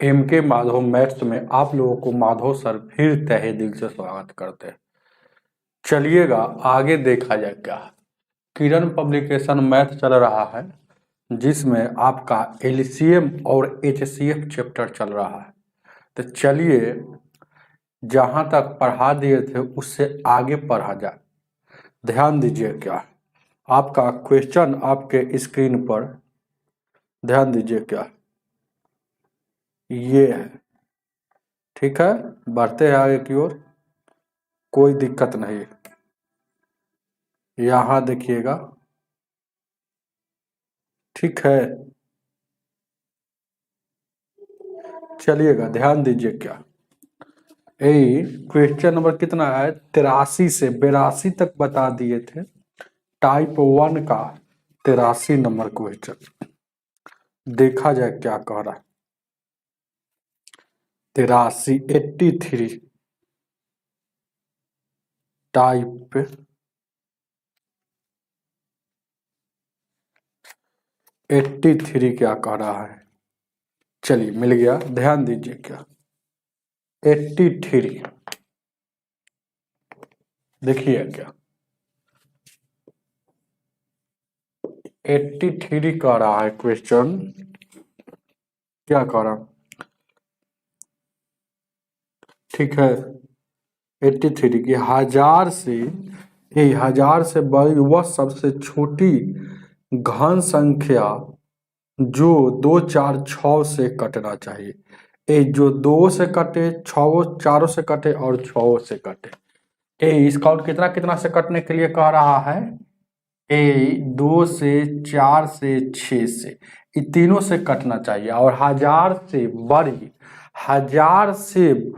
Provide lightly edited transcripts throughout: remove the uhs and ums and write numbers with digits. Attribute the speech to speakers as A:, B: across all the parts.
A: M के Madhav maths में आप लोगों को माधव सर फिर तहे दिल से स्वागत करते हैं। चलिएगा आगे देखा जाए क्या है। किरण पब्लिकेशन मैथ चल रहा है जिसमें आपका एलसीएम और एचसीएफ चैप्टर चल रहा है। तो चलिए जहाँ तक पढ़ा दिए थे उससे आगे पढ़ा जाए। ध्यान दीजिए क्या है। आपका क्वेश्चन आपके स्क्रीन पर ध्यान दीजिए क्या ये है। ठीक है, बढ़ते हैं आगे की ओर, कोई दिक्कत नहीं। यहाँ देखिएगा, ठीक है, चलिएगा ध्यान दीजिए क्या क्वेश्चन नंबर कितना है, 83 से 82 तक बता दिए थे। टाइप 1 का 83 नंबर क्वेश्चन देखा जाए क्या कह रहा है। 83 83 टाइप 83 क्या कह रहा है। चलिए मिल गया, ध्यान दीजिए क्या 83 देखिए क्या 83 कह रहा है क्वेश्चन। क्या कह रहा, ठीक है, 83 की हजार से बड़ी वह सबसे छोटी घन संख्या जो 2 4 6 से कटना चाहिए। जो 2 से कटे, 6 4 से कटे और 6 से कटे। इसका और कितना कितना से कटने के लिए कह रहा है। 2 से 4 से 6 से, ये तीनों से कटना चाहिए। और हजार से बड़ी, हजार से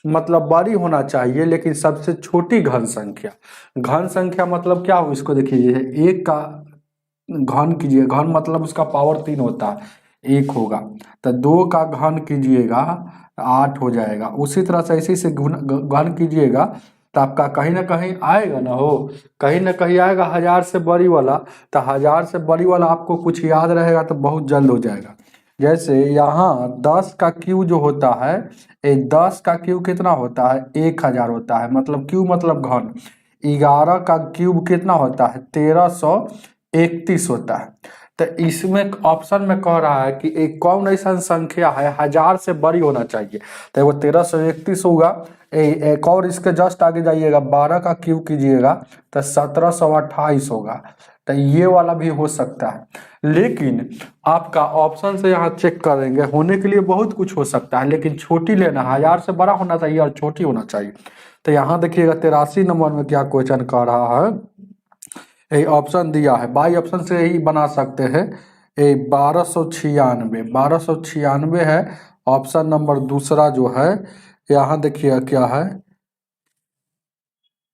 A: मतलब बड़ी होना चाहिए लेकिन सबसे छोटी घन संख्या। घन संख्या मतलब क्या हो, इसको देखिए, एक का घन कीजिए, घन मतलब उसका पावर 3 होता है, 1 होगा। तो 2 का घन कीजिएगा 8 हो जाएगा। उसी तरह से इसी से घन कीजिएगा तो आपका कहीं ना कहीं आएगा ना हो, कहीं ना कहीं आएगा हजार से बड़ी वाला। तो हजार से बड़ी वाला आपको कुछ याद रहेगा तो बहुत जल्द हो जाएगा। जैसे यहाँ 10 का क्यू जो होता है, 10 का क्यूब कितना होता है, 1000 होता है, मतलब क्यूब मतलब घन। 11 का क्यूब कितना होता है, 1331 होता है। तो इसमें ऑप्शन में कह रहा है कि एक कौन ऐसा संख्या है हजार से बड़ी होना चाहिए। तो वो 1331 होगा। एक और इसके जस्ट आगे जाइएगा, 12 का क्यूब कीजिएगा तो 1728 होगा। तो ये वाला भी हो सकता है, लेकिन आपका ऑप्शन से यहाँ चेक करेंगे, होने के लिए बहुत कुछ हो सकता है लेकिन छोटी लेना, हजार से बड़ा होना चाहिए और छोटी होना चाहिए। तो यहाँ देखिएगा 83 नंबर में क्या क्वेश्चन कर रहा है। ये ऑप्शन दिया है, बाई ऑप्शन से ही बना सकते हैं। 1296 है ऑप्शन नंबर दूसरा जो है। यहाँ देखिएगा क्या है,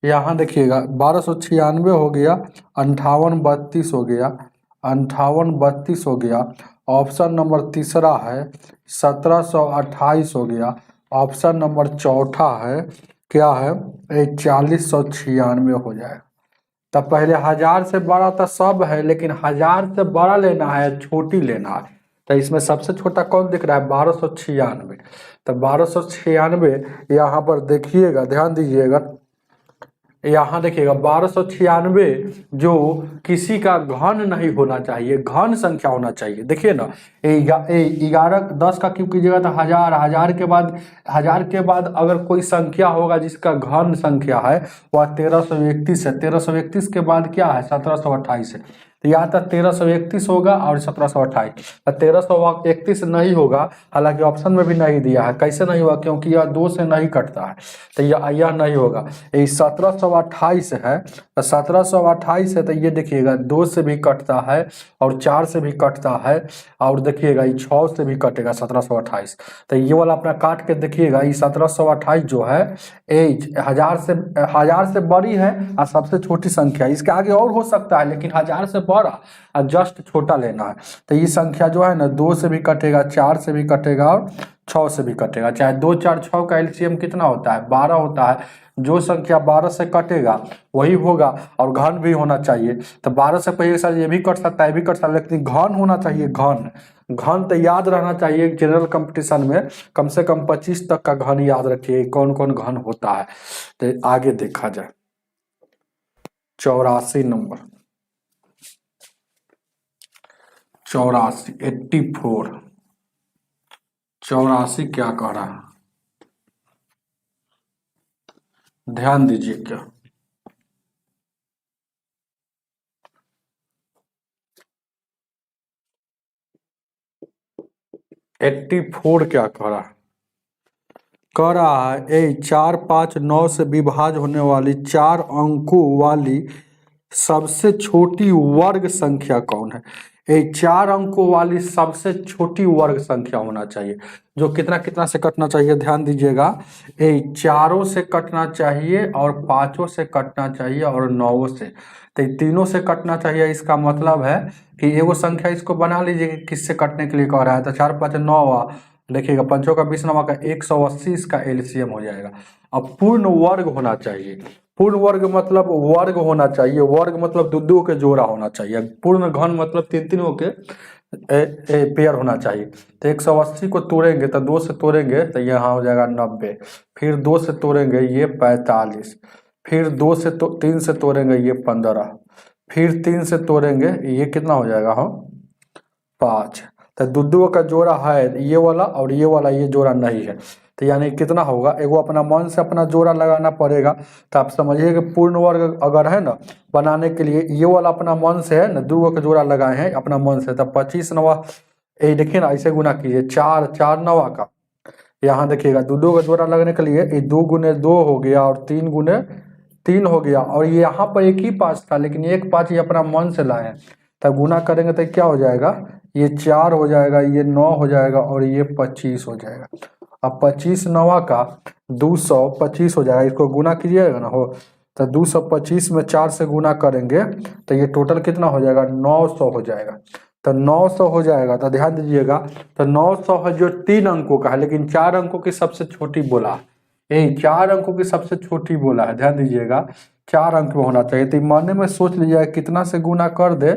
A: यहाँ देखिएगा 1296 हो गया, 5832 हो गया, 5832 हो गया। ऑप्शन नंबर तीसरा है 1728 हो गया। ऑप्शन नंबर चौथा है क्या है, 4096 हो जाएगा। तब पहले हजार से बड़ा तो सब है लेकिन हजार से बड़ा लेना है, छोटी लेना है। तो इसमें सबसे छोटा कौन दिख रहा है, 1296। तो 1296 यहाँ पर देखिएगा, ध्यान दीजिएगा, यहाँ देखिएगा 1296 जो किसी का घन नहीं होना चाहिए, घन संख्या होना चाहिए। देखिए ना, 11 10 का क्यूब कीजिएगा तो हजार, हजार के बाद अगर कोई संख्या होगा जिसका घन संख्या है वह 1331 है। 1331 के बाद क्या है, 1728 है। तो यहाँ तक 1331 होगा और 1728। 1331 नहीं होगा, हालांकि ऑप्शन में भी नहीं दिया है। कैसे नहीं होगा, क्योंकि यह 2 से नहीं कटता है, तो यह नहीं होगा। ये 1728 है, तो 1728 है तो ये देखिएगा 2 से भी कटता है और 4 से भी कटता है, और देखिएगा ये 6 से भी कटेगा 1728। तो ये वाला अपना काट के देखिएगा, ये 1728 जो है हजार से बड़ी है और सबसे छोटी संख्या। इसके आगे और हो सकता है लेकिन हजार से बड़ा और जस्ट छोटा लेना है। तो ये संख्या जो है ना 2 से भी कटेगा, 4 से भी कटेगा और 6 से भी कटेगा। चाहे 2, 4, 6 का एलसीएम कितना होता है? 12 होता है। जो संख्या 12 से कटेगा वही होगा और घन भी होना चाहिए। तो 12 से पहले सर ये भी कट सकता है, ये भी कट सकता है, लेकिन घन होना चाहिए। घन घन तो याद रहना चाहिए। जनरल कंपटीशन में कम से कम 25 तक का घन याद रखिए, कौन कौन घन होता है। तो आगे देखा जाए 84 नंबर, 84 84 84 क्या कह रहा है, ध्यान दीजिए। क्या 84 क्या कह रहा है? कह रहा है 4, 5, 9 से विभाज्य होने वाली 4 अंकों वाली सबसे छोटी वर्ग संख्या कौन है? 4 अंकों वाली सबसे छोटी वर्ग संख्या होना चाहिए। जो कितना कितना से कटना चाहिए, ध्यान दीजिएगा। 4 से कटना चाहिए और 5 से कटना चाहिए और 9 से, तो 3 से कटना चाहिए। इसका मतलब है कि एगो संख्या इसको बना लीजिए कि किससे कटने के लिए कह रहा है। तो 4, 5, 9 देखिएगा, 5 का 20, 9 का 180 इसका एलसीएम हो जाएगा। अब पूर्ण वर्ग होना चाहिए। पूर्ण वर्ग मतलब वर्ग होना चाहिए, वर्ग मतलब दो दो के जोड़ा होना चाहिए। पूर्ण घन मतलब 3 के पेयर होना चाहिए। तो 180 को तोड़ेंगे तो 2 से तोड़ेंगे तो यहाँ हो जाएगा 90, फिर 2 से तोड़ेंगे ये 45, फिर 3 से तोड़ेंगे ये 15, फिर 3 से तोड़ेंगे ये कितना हो जाएगा, हम 5। तो दो का जोड़ा है ये वाला और ये वाला, ये जोड़ा नहीं है। तो यानी कितना होगा, एगो अपना मन से अपना जोड़ा लगाना पड़ेगा। तो आप समझिए कि पूर्ण वर्ग अगर है ना बनाने के लिए, ये वाला अपना मन से है ना, 2 का जोड़ा लगाए हैं अपना मन से। तब 25 9 ये देखिए ना, ऐसे गुना कीजिए, 4 4 9 का, यहाँ देखिएगा 2 का जोड़ा लगने के लिए 2 गुने 2 हो गया और 3 गुने 3 हो गया, और ये यहाँ पर एक ही 5 था लेकिन एक 5 ये अपना मन से लाए। तब गुना करेंगे तो क्या हो जाएगा, ये 4 हो जाएगा, ये 9 हो जाएगा और ये 25 हो जाएगा। अब 25 9 का 225 हो जाएगा। इसको गुना कीजिएगा ना, हो तो 225 में 4 से गुना करेंगे तो ये टोटल कितना हो जाएगा, 900 हो जाएगा। तो 900 हो जाएगा। तो ध्यान दीजिएगा, तो 900 है जो 3 अंकों का है, लेकिन 4 अंकों की सबसे छोटी बोला है। 4 अंकों की सबसे छोटी बोला है, ध्यान दीजिएगा 4 अंक में होना चाहिए। तो मन में सोच लीजिएगा कितना से गुना कर दे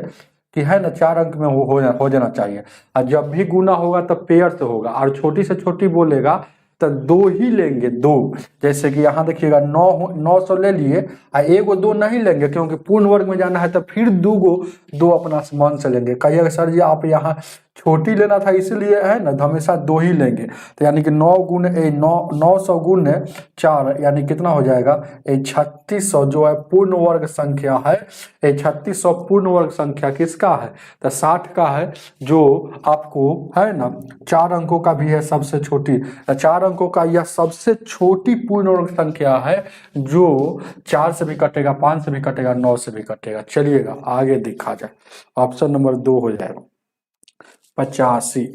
A: कि है ना 4 अंक में हो जाना चाहिए। और जब भी गुना होगा तो पेयर से होगा, और छोटी से छोटी बोलेगा तो 2 ही लेंगे, 2। जैसे कि यहाँ देखिएगा 900 ले लिए और एगो 2 नहीं लेंगे, क्योंकि पूर्ण वर्ग में जाना है। तो फिर 2 अपना मन से लेंगे। कहिएगा सर जी आप यहाँ छोटी लेना था इसलिए है ना, तो हमेशा 2 ही लेंगे। तो यानी कि 900 गुने 4 यानी कितना हो जाएगा, 3600 जो है पूर्ण वर्ग संख्या है। 3600 पूर्ण वर्ग संख्या किसका है, तो 60 का है, जो आपको है ना 4 अंकों का भी है सबसे छोटी। 4 अंकों का यह सबसे छोटी पूर्ण वर्ग संख्या है, जो 4 से भी कटेगा, 5 से भी कटेगा, 9 से भी कटेगा। चलिएगा आगे देखा जाए, ऑप्शन नंबर 2 हो जाएगा 85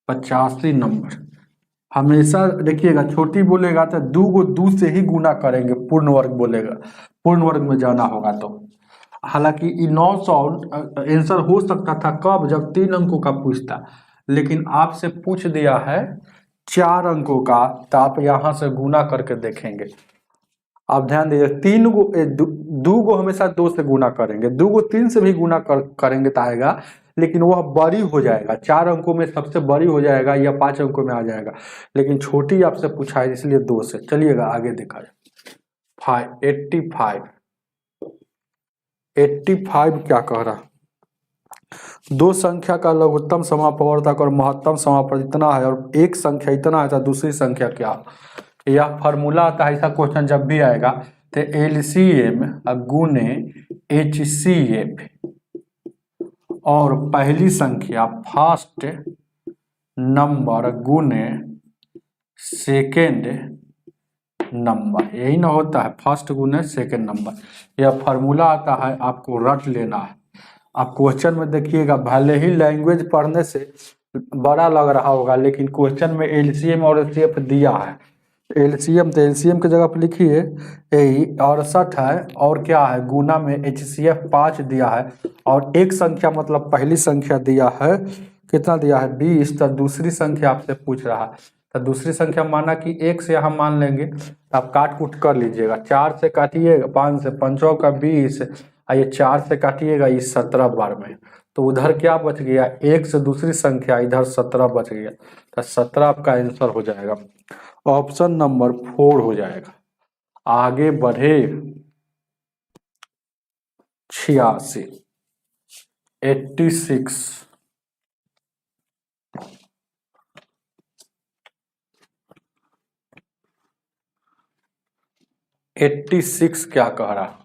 A: 85 नंबर। हमेशा देखिएगा छोटी बोलेगा तो 2 को 2 से ही गुना करेंगे, पूर्ण वर्ग बोलेगा, पूर्ण वर्ग में जाना होगा तो। हालांकि 900 आंसर हो सकता था कब, जब 3 अंकों का पूछता, लेकिन आपसे पूछ दिया है 4 अंकों का, तो आप यहाँ से गुना करके देखेंगे। आप ध्यान दीजिए, 2 को हमेशा 2 से गुना करेंगे, 2 को 3 से भी गुना करेंगे तो आएगा, लेकिन वह बड़ी हो जाएगा, 4 अंकों में सबसे बड़ी हो जाएगा या 5 अंकों में आ जाएगा। लेकिन छोटी आपसे पूछा है इसलिए 2 से। चलिएगा आगे देखा जाए 85 क्या कह रहा, 2 संख्या का लघुत्तम समापवर्तक और महत्तम समापवर्तक इतना है और एक संख्या इतना है, तो दूसरी संख्या क्या। यह फॉर्मूला आता है, ऐसा क्वेश्चन जब भी आएगा तो एलसीएम गुने एचसीएफ और पहली संख्या फर्स्ट नंबर गुने सेकेंड नंबर, यही ना होता है, फर्स्ट गुने सेकेंड नंबर। यह फॉर्मूला आता है, आपको रट लेना है। आप क्वेश्चन में देखिएगा, भले ही लैंग्वेज पढ़ने से बड़ा लग रहा होगा, लेकिन क्वेश्चन में एलसीएम और एचसीएफ दिया है। एलसीएम, तो एलसीएम की जगह पे लिखिए यही 68 है और क्या है गुना में HCF 5 दिया है और एक संख्या मतलब पहली संख्या दिया है कितना दिया है 20, तो दूसरी संख्या आपसे पूछ रहा है तो दूसरी संख्या माना कि एक से हम मान लेंगे तो आप काट कूट कर लीजिएगा, 4 से काटिएगा 5 से, 5 का 20 और ये 4 से काटिएगा ये 17 बार में, तो उधर क्या बच गया एक से दूसरी संख्या इधर 17 बच गया, तो 17 आपका आंसर हो जाएगा, ऑप्शन नंबर 4 हो जाएगा। आगे बढ़े 86, 86, 86 क्या कह रहा,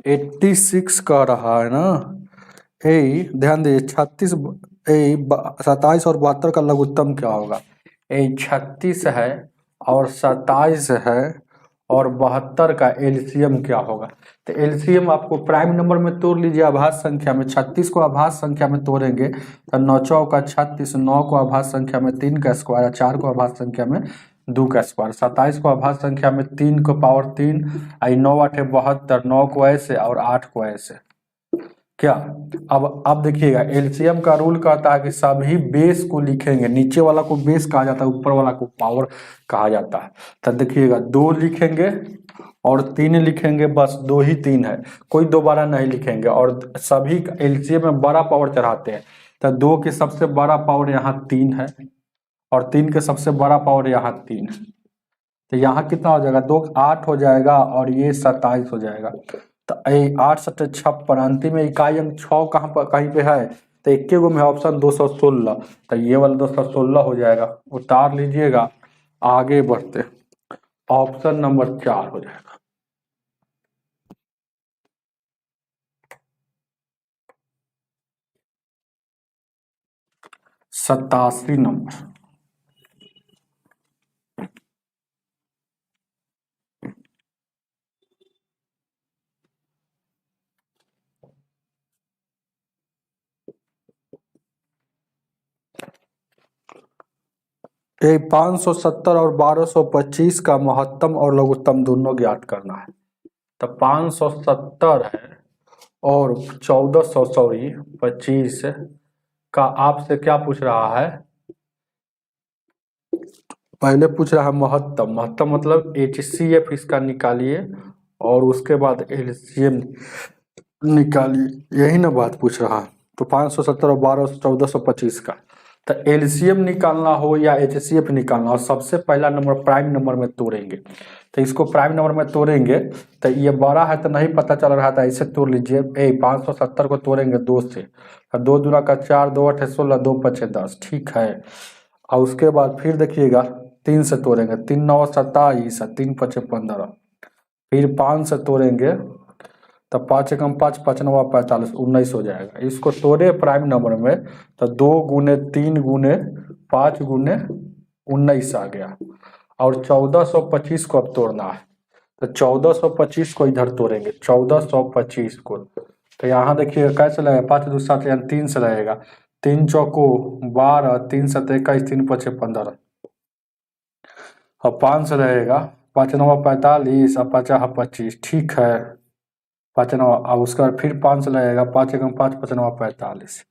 A: 86 कह रहा है ना, यही ध्यान दीजिए 36, 27 और 72 का लघुत्तम क्या होगा, यही 36 है और 27 है और 72 का एलसीएम क्या होगा, तो एलसीएम आपको प्राइम नंबर में तोड़ लीजिए अभाज्य संख्या में, 36 को अभाज्य संख्या में तोड़ेंगे तो 9 चौका 36, 9 को अभाज्य संख्या में 3 का स्क्वायर, 4 को अभाज्य संख्या में 2 का स्क्वायर, 27 को अभाज्य संख्या में 3 को पावर 3, 9 8 72, 9 को ऐसे और 8 को ऐसे क्या। अब देखिएगा एलसीएम का रूल कहता है कि सभी बेस को लिखेंगे, नीचे वाला को बेस कहा जाता है ऊपर वाला को पावर कहा जाता है, तब देखिएगा 2 लिखेंगे और 3 लिखेंगे, बस 2 ही 3 है, कोई दोबारा नहीं लिखेंगे और सभी एलसीएम में बड़ा पावर चढ़ाते हैं, तो 2 के सबसे बड़ा पावर यहाँ 3 है और 3 के सबसे बड़ा पावर यहाँ 3 है, तो यहाँ कितना हो जाएगा 2 8 हो जाएगा और ये 27 हो जाएगा, तो 8 7 56, अंतिम में इकाई अंक 6 कहाँ पर कहीं पे है, तो इक्के गो में ऑप्शन 216, तो ये वाला 216 हो जाएगा, उतार लीजिएगा। आगे बढ़ते ऑप्शन नंबर 4 हो जाएगा। सतासी नंबर, ये 570 और 1225 का महत्तम और लघुत्तम दोनों ज्ञात करना है, तो 570 है और 1400 सॉरी 25 का आपसे क्या पूछ रहा है, पहले पूछ रहा है महत्तम, महत्तम मतलब HCF इसका निकालिए और उसके बाद LCM निकालिए, यही ना बात पूछ रहा है, तो 570 और 1425 का, तो एलसीएम निकालना हो या HCF निकालना हो सबसे पहला नंबर प्राइम नंबर में तोड़ेंगे, तो इसको प्राइम नंबर में तोड़ेंगे तो ये बड़ा है तो नहीं पता चल रहा था, इसे तोड़ लीजिए, 570 को तोड़ेंगे 2 से, 2 दूना का 4, 2 8 16, 2 5 10, ठीक है, और उसके बाद फिर देखिएगा 3 से तोड़ेंगे, 3 9 27, 3 5 15, फिर 5 से तोड़ेंगे तब 5 एकम 5, 5 9 45, 19 हो जाएगा, इसको तोड़े प्राइम नंबर में तो 2 गुने 3 गुने 5 गुने 19 आ गया, और 1425 को अब तोड़ना है, तो 1425 को इधर तोड़ेंगे, 1425 को, तो यहाँ देखिएगा कैसे लगेगा, 5 2 7 यानी 3 से रहेगा, 3 चौको 12, 3 7 21, 3 5 15, और 5 से रहेगा, 5 9 45 और 5 25, ठीक है, 5 9, अब उसका फिर 5 से लगेगा, 5 एकम 5, 5 9 45,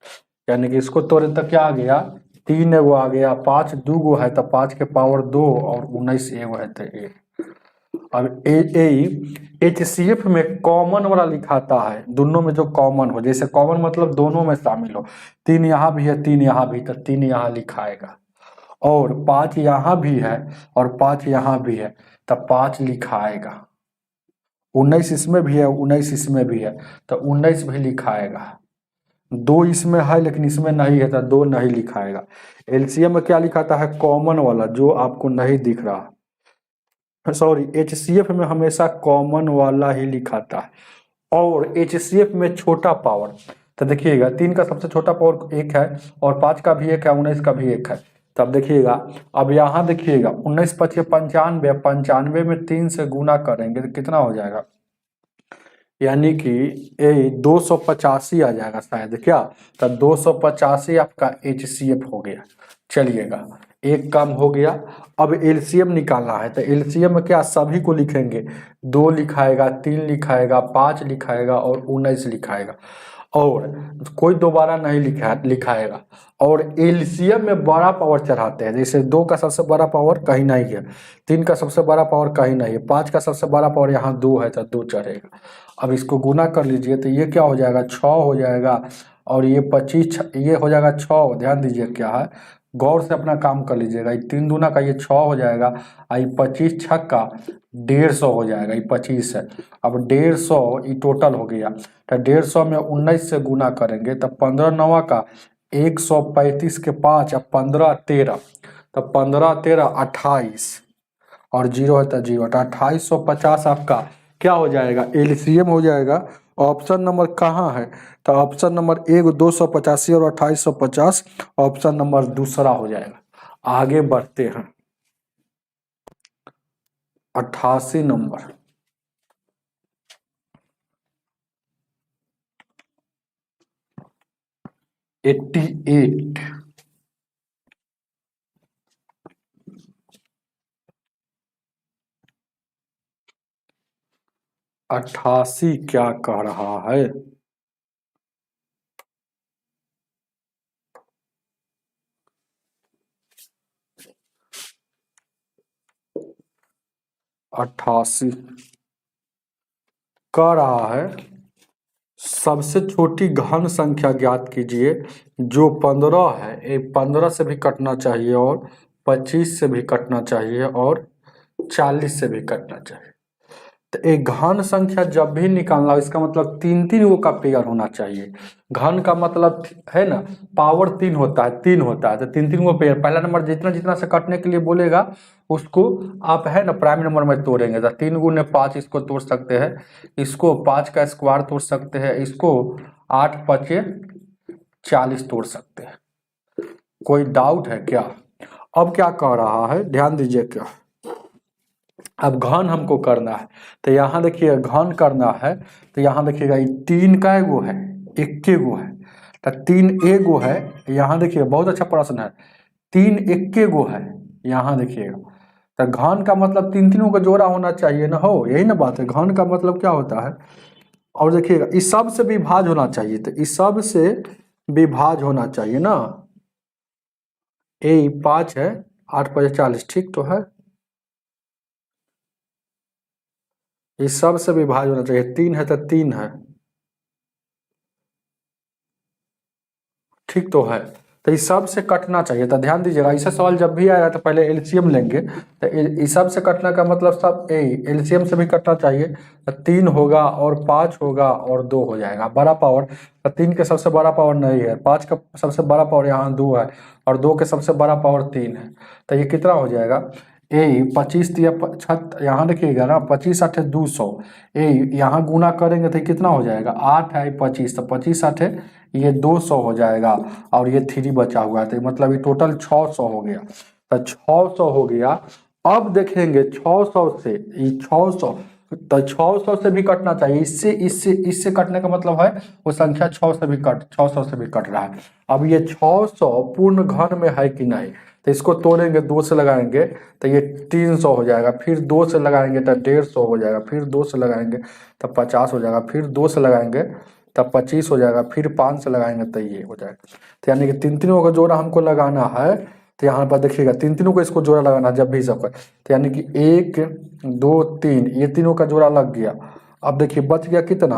A: यानी कि इसको तोड़े तक क्या आ गया 3 एगो आ गया, 5 2 गो है तो 5 के पावर 2 और 19 एगो है तो 1। अब HCF में कॉमन वाला लिखाता है, दोनों में जो कॉमन हो, जैसे कॉमन मतलब दोनों में शामिल हो, 3 यहाँ भी है 3 यहाँ भी, तो 3 यहाँ लिखाएगा, और 5 यहाँ भी है और 5 यहाँ भी है तब 5 लिखाएगा, 19 इसमें भी है 19 इसमें भी है तो 19 भी लिखाएगा, 2 इसमें है लेकिन इसमें नहीं है तो 2 नहीं लिखाएगा। एलसीएम में क्या लिखाता है कॉमन वाला जो आपको नहीं दिख रहा, सॉरी HCF में हमेशा कॉमन वाला ही लिखाता है, और HCF में छोटा पावर, तो देखिएगा 3 का सबसे छोटा पावर 1 है और 5 का भी 1 है, 19 का भी 1 है, तब देखिएगा अब यहाँ देखिएगा 19 5 95, 95 में 3 से गुना करेंगे तो कितना हो जाएगा, यानी कि 285 आ जाएगा शायद क्या, तो 285 आपका HCF हो गया। चलिएगा एक काम हो गया। अब एलसीएम निकालना है, तो एलसीएम में क्या सभी को लिखेंगे, 2 लिखाएगा, 3 लिखाएगा, 5 लिखाएगा और 19 लिखाएगा, और कोई दोबारा नहीं लिखाएगा। और एलसीएम में बड़ा पावर चढ़ाते हैं, जैसे 2 का सबसे बड़ा पावर कहीं नहीं है, 3 का सबसे बड़ा पावर कहीं नहीं है, 5 का सबसे बड़ा पावर यहाँ 2 है तो 2 चढ़ेगा। अब इसको गुना कर लीजिए तो ये क्या हो जाएगा, 6 हो जाएगा, और ये 25, ये हो जाएगा 6। ध्यान दीजिए क्या है, गौर से अपना काम कर लीजिएगा। ये 3 दूना का ये 6 हो जाएगा, ये 25 छक्का 150 हो जाएगा, ये 25 है। अब 150 ये टोटल हो गया, तो 150 में 19 से गुना करेंगे तो 15 नवा का 135 के 5 और 15 13, तो 15 13 28 और 0 है तो 0, तो 2850 आपका क्या हो जाएगा, एलसीएम हो जाएगा। ऑप्शन नंबर कहाँ है, तो ऑप्शन नंबर 1 285 और 2850 ऑप्शन नंबर दूसरा हो जाएगा। आगे बढ़ते हैं, 88 नंबर, एट्टी एट, 88 क्या कह रहा है, अट्ठासी कह रहा है सबसे छोटी घन संख्या ज्ञात कीजिए जो 15 है, ये 15 से भी कटना चाहिए और 25 से भी कटना चाहिए और 40 से भी कटना चाहिए। तो एक घन संख्या जब भी निकालना हो, इसका मतलब 3 वो का पेयर होना चाहिए। घन का मतलब है ना, पावर 3 होता है, 3 होता है, तो 3 वो पेयर। पहला नंबर जितना जितना से कटने के लिए बोलेगा उसको आप है ना प्राइम नंबर में तोड़ेंगे, तो 3 गुने 5 इसको तोड़ सकते हैं, इसको 5 का स्क्वायर तोड़ सकते हैं, इसको 8 पचे 40 तोड़ सकते हैं। कोई डाउट है क्या? अब क्या कह रहा है, ध्यान दीजिए क्या, अब घन हमको करना है, तो यहाँ देखिए घन करना है, तो यहाँ देखिएगा 3 का एगो है, 1 गो है, तो 3 एगो है। यहाँ देखिए बहुत अच्छा प्रश्न है, 3 1 गो है, यहाँ देखिएगा। तो घन का मतलब 3 का जोड़ा होना चाहिए ना, हो यही ना बात है। घन का मतलब क्या होता है, और देखिएगा इस सब से विभाज होना चाहिए, तो इस सब से विभाज होना चाहिए ना। ए 5 है, 8 5 40, ठीक तो है, इस सब से विभाज होना चाहिए। 3 है तो 3 है, ठीक तो है, तो इस सब से कटना चाहिए। तो ध्यान दीजिएगा, ऐसा सवाल जब भी आएगा तो पहले एलसीएम लेंगे, तो इस सब से कटने का मतलब सब एलसीएम से भी कटना चाहिए। तो 3 होगा और 5 होगा और 2 हो जाएगा बड़ा पावर। तो 3 के सबसे बड़ा पावर नहीं है, 5 का सबसे बड़ा पावर यहाँ 2 है, और 2 के सबसे बड़ा पावर 3 है। तो ये कितना हो जाएगा, 25 या यहाँ देखिएगा ना, 25 8 200, यहाँ गुना करेंगे तो कितना हो जाएगा, 8 है 25, तो 25 8 ये 200 हो जाएगा, और ये 3 बचा हुआ है, तो मतलब ये टोटल 600 हो गया। तो 600 हो गया। अब देखेंगे 600 से, ये 600, तो 600 से भी कटना चाहिए, इससे इससे इससे कटने का मतलब है वो संख्या 600 से भी कट रहा है। अब ये 600 पूर्ण घन में है कि नहीं, तो इसको तोड़ेंगे, 2 से लगाएंगे तो ये 300 हो जाएगा, फिर 2 से लगाएंगे तो 150 हो जाएगा, फिर 2 से लगाएंगे तो 50 हो जाएगा, फिर 2 से लगाएंगे तब 25 हो जाएगा, फिर 5 से लगाएंगे तो ये हो जाएगा। तो यानी कि 3 का जोड़ा हमको लगाना है, तो यहाँ पर देखिएगा 3 को इसको जोड़ा लगाना जब भी सबका, तो यानी कि 1 2 3 ये तीनों का जोड़ा लग गया। अब देखिए बच गया कितना,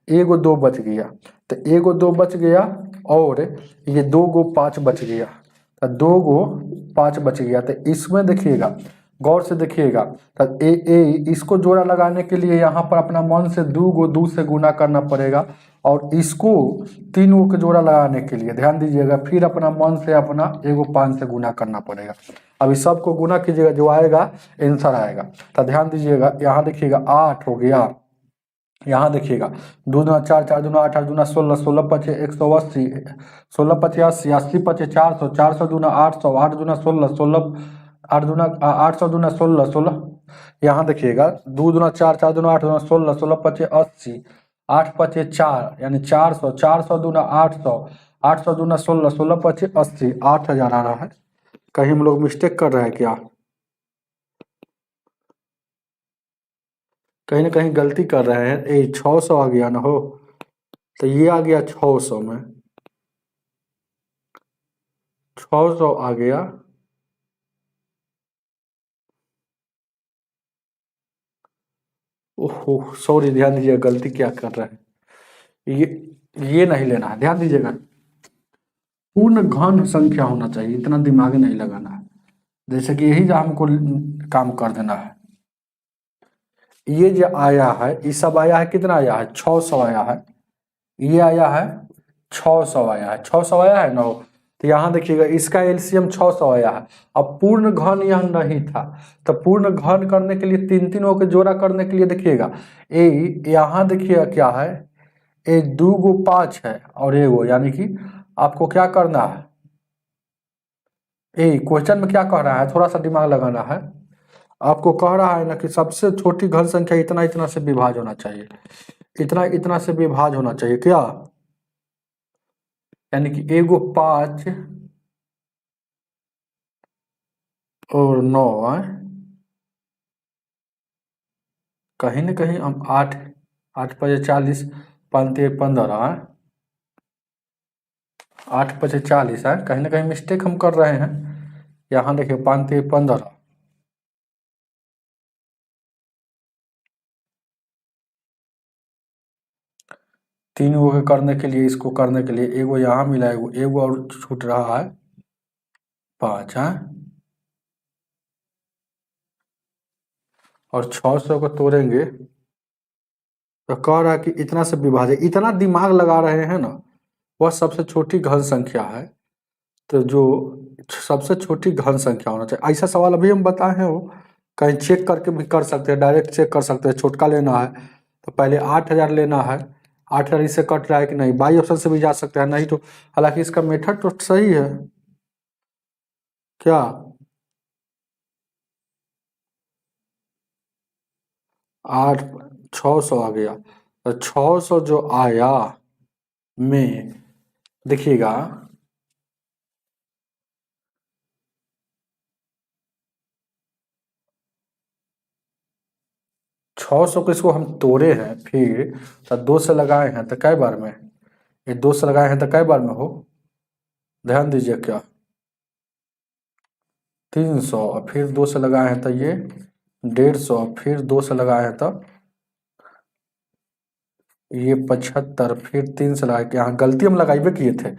A: 1 गो 2 बच गया, तो 1 गो 2 बच गया, और ये 2 गो 5 बच गया, तो 2 गो 5 बच गया। तो इसमें देखिएगा गौर से देखिएगा, तो इसको जोड़ा लगाने के लिए यहाँ पर अपना मन से 2 गो 2 से गुना करना पड़ेगा, और इसको 3 गो के जोड़ा लगाने के लिए ध्यान दीजिएगा फिर अपना मन से अपना 1 गो 5 से गुना करना पड़ेगा। अब इस सबको गुना कीजिएगा, जो आएगा आंसर आएगा। तो ध्यान दीजिएगा, यहाँ देखिएगा 8 हो गया, यहाँ देखिएगा 2 दूना 4 4 दूना 8 8 दूना 16 16 पचे 180 16 पचे 80 80 पचे 400 400 दूना 800 8 दूना 16 16 8 दूना 800 दूना 16 16, यहाँ देखिएगा 2 दूना 4 4 दूना 8 दूना 16 16 पचे 80 8 पचे 4 यानी 400 400 दूना 800 800 दूना 16 16 पचे 80 8000 आ रहा है। कहीं हम लोग मिस्टेक कर रहे हैं क्या? कहीं ना कहीं गलती कर रहे हैं। 600 आ गया ना हो, तो ये आ गया 600 में, 600 आ गया। ओहो सॉरी, ध्यान दीजिएगा गलती क्या कर रहे हैं। ये नहीं लेना है, ध्यान दीजिएगा। पूर्ण घन संख्या होना चाहिए, इतना दिमाग नहीं लगाना है। जैसे कि यही जो हमको काम कर देना है। ये जो आया है, ये सब आया है, कितना आया है? 600 आया है। ये आया है 600 आया है, 600 आया है ना। तो यहाँ देखिएगा इसका एलसीएम 600 आया है। अब पूर्ण घन यह नहीं था, तो पूर्ण घन करने के लिए तीन तीनों के जोड़ा करने के लिए देखिएगा ए, यहाँ देखिएगा क्या है, ए 2 गो 5 है और एगो, यानी कि आपको क्या करना है, क्वेश्चन में क्या कह रहा है, थोड़ा सा दिमाग लगाना है। आपको कह रहा है ना कि सबसे छोटी घन संख्या इतना इतना से विभाज्य होना चाहिए, इतना इतना से विभाज्य होना चाहिए क्या, यानी कि एगो 5 और 9 है। कहीं ना कहीं हम 8, 8×5 = 40, 5×3 = 15 है, 8×5 = 40 है। कहीं ना कहीं मिस्टेक हम कर रहे हैं। यहाँ देखिए 5×3 = 15, तीन गो के करने के लिए, इसको करने के लिए एगो यहाँ मिला, एगो और छूट रहा है 5 है। और 600 को तोड़ेंगे तो कह रहा है कि इतना से विभाजित, इतना दिमाग लगा रहे हैं ना, वह सबसे छोटी घन संख्या है। तो जो सबसे छोटी घन संख्या होना चाहिए, ऐसा सवाल अभी हम बताए हैं। वो कहीं चेक करके भी कर सकते हैं, डायरेक्ट चेक कर सकते हैं। छोटका लेना है तो पहले 8000 लेना है, 8000 इससे कट रहा है कि नहीं, बाई ऑप्शन से भी जा सकते हैं, नहीं तो हालांकि इसका मेथड तो सही है क्या। 8, 600 आ गया, तो 600 जो आया में देखिएगा 600 को इसको हम तोड़े हैं, फिर तो 2 से लगाए हैं तो कई बार में, ये 2 से लगाए हैं तो कई बार में हो, ध्यान दीजिए क्या, 300, और फिर 2 से लगाए हैं तो ये 150, फिर 2 से लगाए हैं तो ये 75, फिर 3 से लगाए, यहाँ गलती हम लगाए किए थे,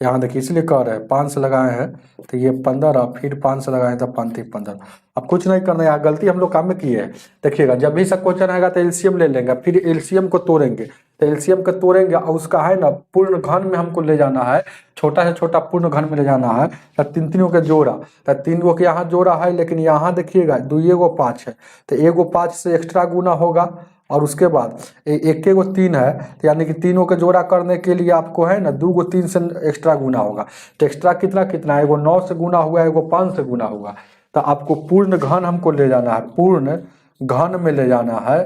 A: यहाँ देखिए इसलिए कह रहे हैं 5 से लगाए हैं तो ये 15, फिर 5 से लगाए हैं तो 5×3 = 15। अब कुछ नहीं करना है, यहाँ गलती हम लोग काम में किए हैं। देखिएगा जब भी सब क्वेश्चन आएगा तो एलसीएम ले लेंगे, फिर एलसीएम को तोड़ेंगे, तो एलसीएम को तोड़ेंगे और उसका है ना पूर्ण घन में हमको ले जाना है, छोटा से छोटा पूर्ण घन में ले जाना है। तो तीन तीनों के जोड़ा, तो 3 गो के यहाँ जोड़ा है, लेकिन यहाँ देखिएगा 2 गो 5 है, तो एगो 5 से एक्स्ट्रा गुना होगा, और उसके बाद एक गो 3 है, तो यानी कि तीनों के जोड़ा करने के लिए आपको है ना 2 गो 3 से एक्स्ट्रा गुना होगा। तो एक्स्ट्रा कितना कितना है, एगो 9 से गुना हुआ, एगो 5 से गुना हुआ। तो आपको पूर्ण घन हमको ले जाना है, पूर्ण घन में ले जाना है,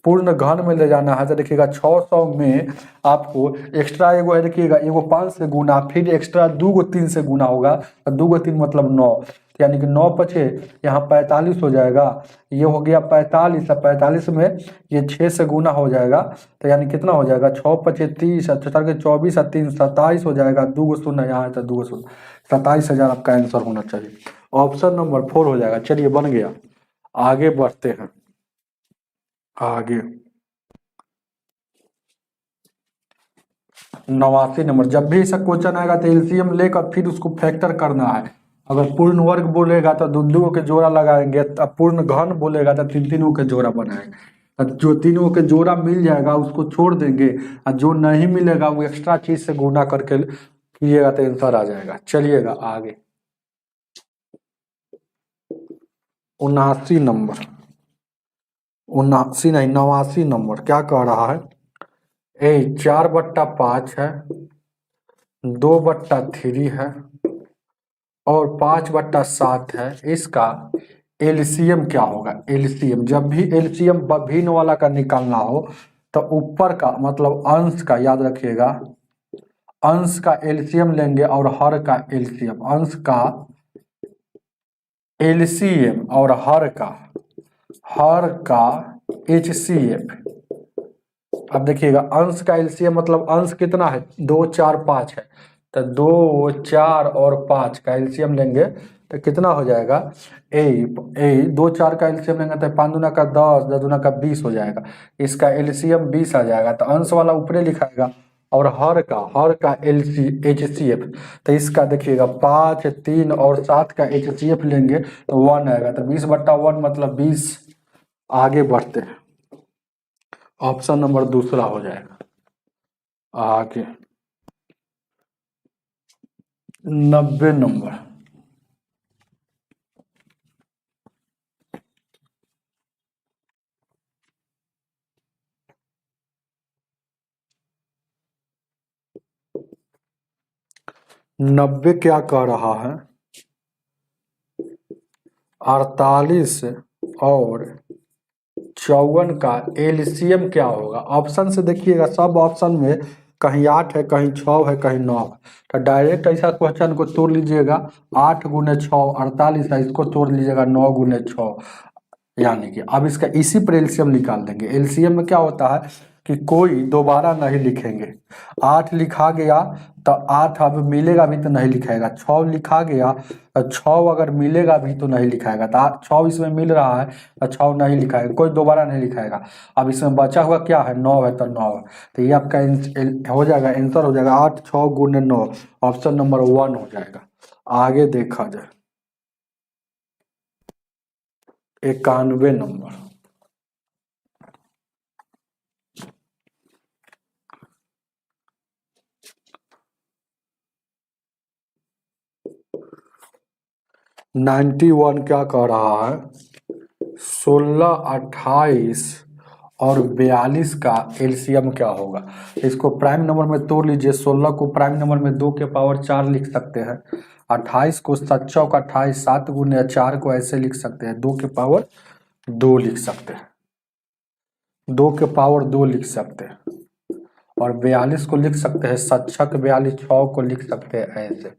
A: पूर्ण घन में ले जाना है। तो देखिएगा 600 में आपको एक्स्ट्रा एगो है, देखिएगा एगो 5 से गुना, फिर एक्स्ट्रा 2 गो 3 से गुना होगा, तो 2 गो 3 मतलब 9, यानी कि 9 पचे यहाँ 45 हो जाएगा, ये हो गया 45, 45 में ये 6 से गुना हो जाएगा, तो यानी कितना हो जाएगा, 6×5 = 30, 4×4 = 24, 3 27 हो जाएगा, 2 गो शून्य यहाँ है तो 2 गो शून्य, 27,000 आपका आंसर होना चाहिए। ऑप्शन नंबर 4 हो जाएगा। चलिए बन गया, आगे बढ़ते हैं। आगे 89 नंबर, जब भी ऐसा क्वेश्चन आएगा तो एलसीएम लेकर फिर उसको फैक्टर करना है। अगर पूर्ण वर्ग बोलेगा तो दो दो के जोड़ा लगाएंगे, तब पूर्ण घन बोलेगा तो तीन तीनों के जोड़ा बनाएंगे। जो तीनों के जोड़ा मिल जाएगा उसको छोड़ देंगे, और जो नहीं मिलेगा वो एक्स्ट्रा चीज से गुना करके कीजिएगा तो आंसर आ जाएगा। चलिएगा आगे 79 नंबर, 79 नहीं 89 नंबर क्या कह रहा है, 4/5 है, 2/3 है और 5/7 है। इसका एलसीएम क्या होगा। एलसीएम, जब भी एलसीएम भिन्न वाला का निकालना हो तो ऊपर का मतलब अंश का, याद रखिएगा अंश का एलसीएम लेंगे और हर का एलसीएम, अंश का एलसीएम और हर का एचसीएफ। अब देखिएगा अंश का एलसीएम मतलब अंश कितना है 2 4 5 है, तो 2 4 और 5 का एलसीएम लेंगे तो कितना हो जाएगा ए ए 2 4 का एलसीएम लेंगे तो 5 दूना का 10, 10 दूना का 20 हो जाएगा, इसका एलसीएम 20 आ जाएगा, तो अंश वाला ऊपरे लिखाएगा। और हर का एचसीएफ, तो इसका देखिएगा 5 3 और 7 का एचसीएफ लेंगे तो 1 आएगा, तो 20/1 मतलब 20। आगे बढ़ते हैं, ऑप्शन नंबर दूसरा हो जाएगा। आगे 90 नंबर। नब्बे क्या कह रहा है 48 और 54 का एलसीएम क्या होगा। ऑप्शन से देखिएगा, सब ऑप्शन में कहीं 8 है, कहीं 6 है, कहीं 9 है, तो डायरेक्ट ऐसा क्वेश्चन को तोड़ लीजिएगा 8 गुने 6 48 है, इसको तोड़ लीजिएगा 9 गुने 6, यानी कि अब इसका इसी पर एलसीएम निकाल देंगे। एलसीएम में क्या होता है कि कोई दोबारा नहीं लिखेंगे, 8 लिखा गया तो 8 अब मिलेगा भी तो नहीं लिखाएगा, 6 लिखा गया तो 6 अगर मिलेगा भी तो नहीं लिखाएगा, तो 6 इसमें मिल रहा है तो 6 नहीं लिखाएगा, कोई दोबारा नहीं लिखाएगा। अब इसमें बचा हुआ क्या है 9 है, तो 9 है, तो ये आपका हो जाएगा, आंसर हो जाएगा 8 6 गुने 9, ऑप्शन नंबर 1 हो जाएगा। आगे देखा जाए 91 नंबर। नाइन्टी वन क्या कह रहा है 16 28 और 42 का एलसीएम क्या होगा। इसको प्राइम नंबर में तोड़ लीजिए, 16 को प्राइम नंबर में 2 के पावर 4 लिख सकते हैं, 28 को 7 चौक 28 7 गुने 4 को ऐसे लिख सकते हैं, 2 के पावर 2 लिख सकते हैं, 2 के पावर 2 लिख सकते हैं, और 42 को लिख सकते हैं 7 छक 42 6 को लिख सकते हैं ऐसे।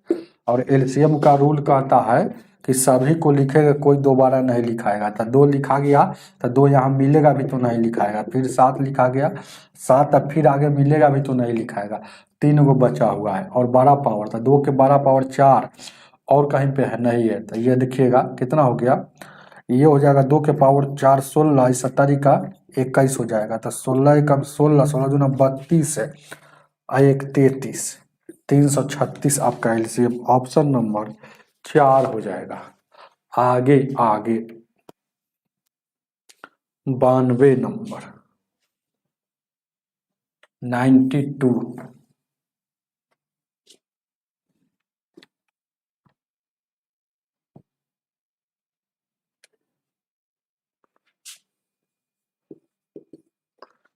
A: और एलसीएम का रूल कहता है कि सभी को लिखेगा, कोई दोबारा नहीं लिखाएगा, तो 2 लिखा गया तो 2 यहाँ मिलेगा भी तो नहीं लिखाएगा, फिर 7 लिखा गया 7 अब फिर आगे मिलेगा भी तो नहीं लिखाएगा, 3 को बचा हुआ है, और 12 पावर, तो 2 के 12 पावर 4 और कहीं पे है नहीं है, तो ये देखिएगा कितना हो गया, ये हो जाएगा 2 के पावर 4 16 70 का 21 हो जाएगा, तो 16 एकम 16 16 दूना 32 है, 1 33 336 आपका एलसीएम ऑप्शन नंबर 4 हो जाएगा। आगे 92 नंबर 92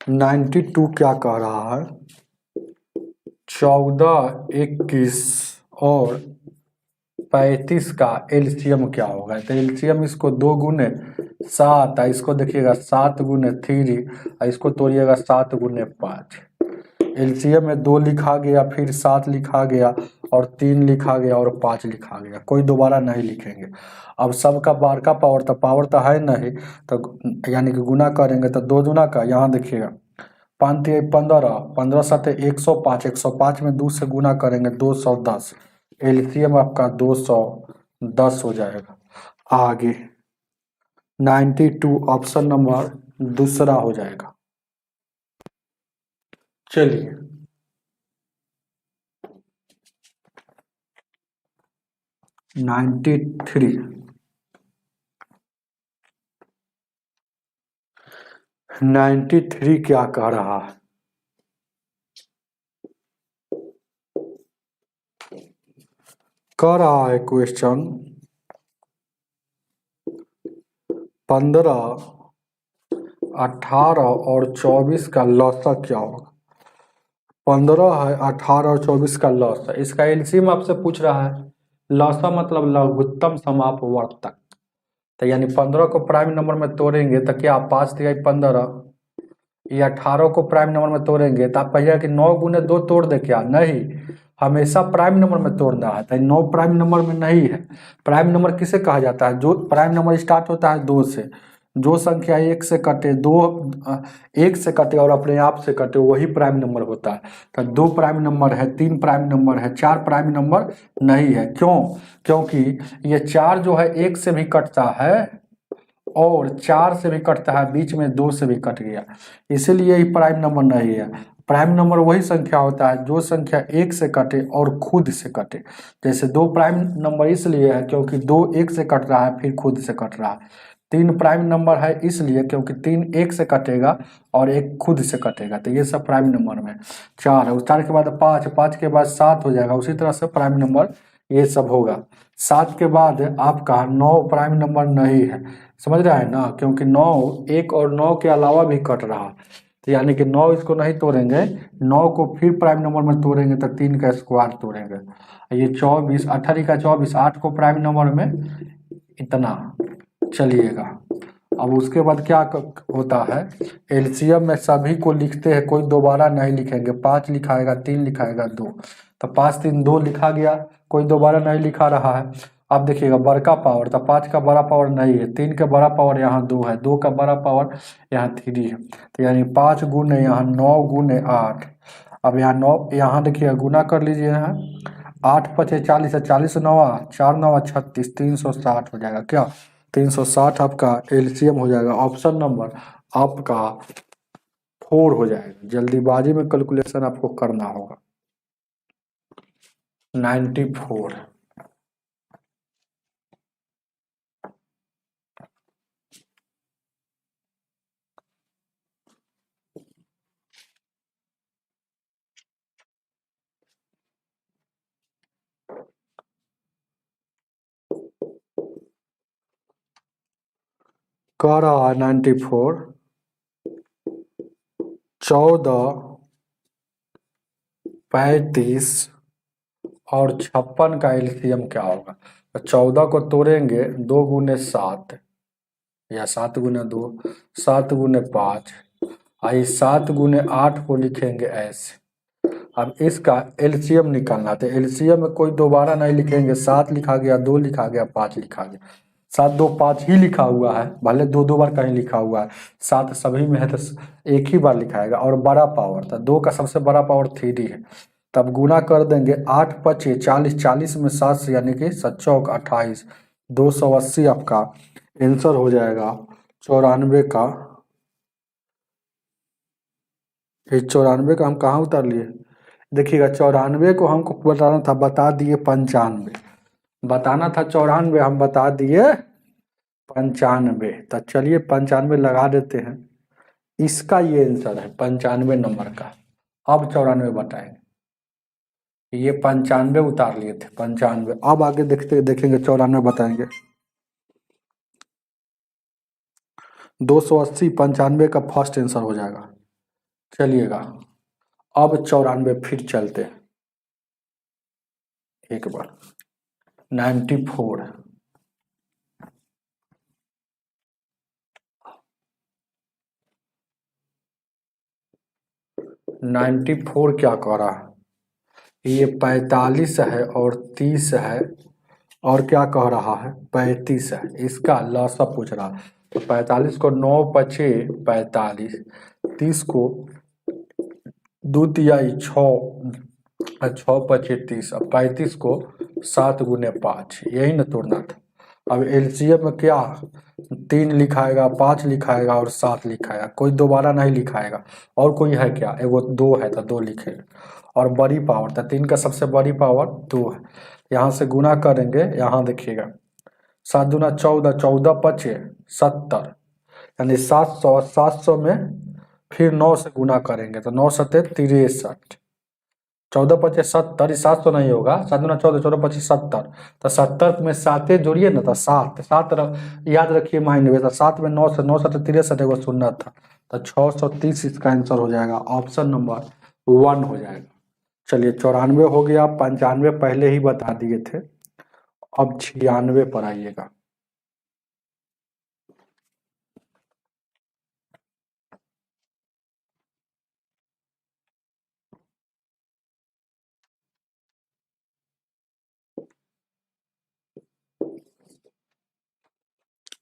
A: 92 क्या कह रहा है 14 21 और 35 का एलसीएम क्या होगा। तो एलसीएम इसको 2 गुने 7, इसको देखिएगा 7 गुने 3, इसको तोड़िएगा 7 गुने 5, एलसीएम में 2 लिखा गया, फिर 7 लिखा गया, और 3 लिखा गया, और 5 लिखा गया, कोई दोबारा नहीं लिखेंगे। अब सबका बार का पावर तो है नहीं, तो यानी कि गुना करेंगे तो 2 दूना का, यहाँ देखिएगा 5 3 15 15 7 105, 105 में 2 से गुना करेंगे 210, एलसीएम आपका 210 हो जाएगा। आगे 92 ऑप्शन नंबर दूसरा हो जाएगा। चलिए 93 93 क्या कह रहा है क्वेश्चन 15 18 और 24 का लौसा क्या होगा। 15 है 18 और 24 का लौसा, इसका एलसीएम आपसे पूछ रहा है, लौसा मतलब लघुत्तम समापवर्तक, तो यानी 15 को प्राइम नंबर में तोड़ेंगे तो क्या 5 3 15, ये 18 को प्राइम नंबर में तोड़ेंगे तो आप कहिएगा कि 9 गुने 2 तोड़ दे, क्या नहीं, हमेशा प्राइम नंबर में तोड़ना है, तो 9 प्राइम नंबर में नहीं है। प्राइम नंबर किसे कहा जाता है? जो प्राइम नंबर स्टार्ट होता है 2 से, जो संख्या 1 से कटे, 1 से कटे और अपने आप से कटे, वही प्राइम नंबर होता है। तो 2 प्राइम नंबर है, 3 प्राइम नंबर है, 4 प्राइम नंबर नहीं है। क्यों? क्योंकि ये 4 जो है 1 से भी कटता है और 4 से भी कटता है, बीच में 2 से भी कट गया, इसीलिए ही प्राइम नंबर नहीं है। प्राइम नंबर वही संख्या होता है जो संख्या 1 से कटे और खुद से कटे। जैसे 2 प्राइम नंबर इसलिए है क्योंकि 2 1 से कट रहा है फिर खुद से कट रहा है। 3 प्राइम नंबर है इसलिए क्योंकि 3 1 से कटेगा और 1 खुद से कटेगा, तो ये सब प्राइम नंबर में। 4 है, उस 4 के बाद 5, 5 के बाद 7 हो जाएगा, उसी तरह से प्राइम नंबर ये सब होगा। 7 के बाद आपका 9 प्राइम नंबर नहीं है, समझ रहा है ना, क्योंकि 9 1 और 9 के अलावा भी कट रहा, तो यानी कि 9 इसको नहीं तोड़ेंगे, 9 को फिर प्राइम नंबर में तोड़ेंगे तो 3 का स्क्वायर तोड़ेंगे। ये 24, 18 का 24, 8 को प्राइम नंबर में इतना चलिएगा। अब उसके बाद क्या होता है, एलसीएम में सभी को लिखते हैं, कोई दोबारा नहीं लिखेंगे। 5 लिखाएगा, 3 लिखाएगा, 2, तो 5 3 2 लिखा गया, कोई दोबारा नहीं लिखा रहा है। अब देखिएगा बड़का पावर, तो 5 का बड़ा पावर नहीं है, 3 का बड़ा पावर यहाँ 2 है, 2 का बड़ा पावर यहाँ 3 है, तो यानी 5 गुने यहाँ 9 गुने 8। अब यहाँ 9, यहाँ देखिएगा गुना कर लीजिए, यहाँ 8 पचे 40 है, 40 9 4 9 36, 360 हो जाएगा। क्या 360 आपका एलसीएम हो जाएगा। ऑप्शन नंबर आपका 4 हो जाएगा। जल्दीबाजी में कैलकुलेशन आपको करना होगा। 94। कह रहा है 94, 14, 35 और 56 का एलसीएम क्या होगा? तो 14 को तोड़ेंगे 2 गुने 7 या 7 गुने 2, 7 गुने 5, आई 7 गुने 8 को लिखेंगे ऐसे। अब इसका एलसीएम निकालना था, एलसीएम में कोई दोबारा नहीं लिखेंगे, 7 लिखा गया, 2 लिखा गया, 5 लिखा गया, 7 2 5 ही लिखा हुआ है, भले 2 2 बार कहीं लिखा हुआ है, 7 सभी में है तो एक ही बार लिखाएगा। और बड़ा पावर था 2 का, सबसे बड़ा पावर 3 है, तब गुना कर देंगे, 8 पचे 40, 40 में 7 से यानी कि 7 चौक 28, 280 आपका आंसर हो जाएगा 94 का। ये 94 का हम कहाँ उतार लिए? देखिएगा 94 को हमको बताना था, बता दिए 95, बताना था 94, हम बता दिए 95। तो चलिए 95 लगा देते हैं, इसका ये आंसर है 95 नंबर का। अब 94 बताएंगे, ये 95 उतार लिए थे, 95। अब आगे देखते देखेंगे 94 बताएंगे। 280 95 का फर्स्ट आंसर हो जाएगा। चलिएगा अब 94 फिर चलते हैं एक बार। 94, 94 क्या कह रहा है? ये 45 है और 30 है, और क्या कह रहा है 35 है, इसका लसा पूछ रहा है। तो 45 को 9 पचे 45, 30 को 2 तिहाई 6, 6 पचे 30, अब 35 को 7 गुने 5, यही ना तोड़ना था। अब एलसीएम में क्या 3 लिखाएगा, 5 लिखाएगा और 7 लिखाएगा, कोई दोबारा नहीं लिखाएगा। और कोई है क्या? एगो 2 है तो 2 लिखेगा। और बड़ी पावर था 3 का, सबसे बड़ी पावर 2 है, यहाँ से गुना करेंगे, यहाँ देखिएगा 7 दूना 14, 14 पचे 70, यानी 700, 700 में फिर 9 से गुना करेंगे तो 9 सत्ते 63, 14 पचे 70, 700 नहीं होगा, 7 दूना 14, 14 पचे 70, तो 70 में 7 जोड़िए ना तो 7, 7 याद रखिए माइंड में, तो 7 में 9 से 9 सत्ते 63, एगो शून्य था, तो 630 इसका आंसर हो जाएगा। ऑप्शन नंबर 1 हो जाएगा। चलिए 94 हो गया, 95 पहले ही बता दिए थे। अब 96 पर आइएगा।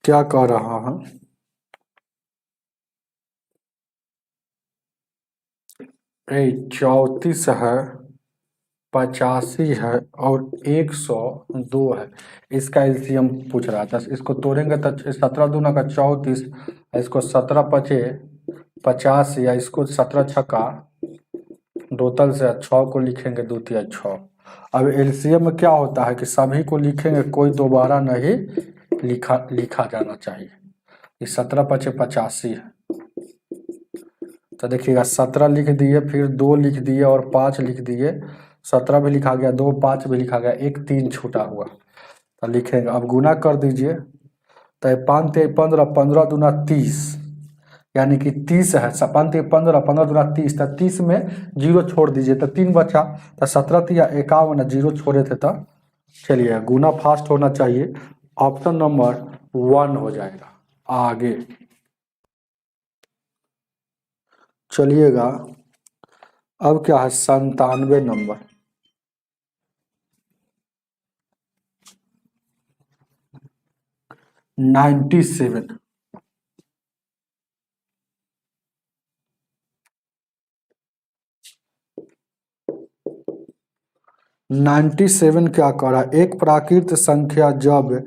A: क्या कह रहा है, ए 34 है, 85 है और 102 है। इसका एलसीएम पूछ रहा था। इसको तोड़ेंगे तो 17 दूना का 34, इसको 17 पचे 50 या इसको 17 छक्का दो तल से 6 को लिखेंगे 2 तिया 6। अब एलसीएम में क्या होता है कि सभी को लिखेंगे, कोई दोबारा नहीं लिखा जाना चाहिए। ये 17 पचे 85 है, तो देखिएगा 17 लिख दिए, फिर 2 लिख दिए और 5 लिख दिए। 17 भी लिखा गया, 2 5 भी लिखा गया, 1 3 छूटा हुआ, तो लिखेंगे। अब गुना कर दीजिए, तो 5 ते 15, 15 दूना 30, यानी कि 30 है। 5 ते 15, 15 दूना 30, तो 30 में 0 छोड़ दीजिए तो 3 बचा, तो 17 तिया 51, 0 छोड़े थे तो चलिए गुना फास्ट होना चाहिए। ऑप्शन नंबर 1 हो जाएगा। आगे चलिएगा, अब क्या है 97 नंबर। नाइन्टी सेवन, क्या कह रहा है, एक प्राकृत संख्या जब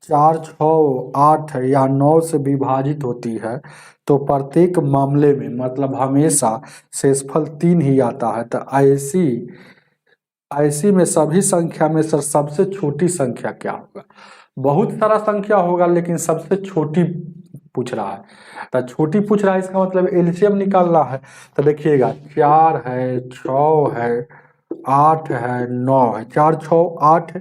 A: 4, 6, 8 या 9 से विभाजित होती है तो प्रत्येक मामले में मतलब हमेशा शेषफल 3 ही आता है। तो ऐसी में सभी संख्या में सर सबसे छोटी संख्या क्या होगा? बहुत सारा संख्या होगा लेकिन सबसे छोटी पूछ रहा है। तो छोटी पूछ रहा है, इसका मतलब एलसीएम निकालना है। तो देखिएगा 4 है, 6 है, 8 है, 9 है। 4, 6, 8,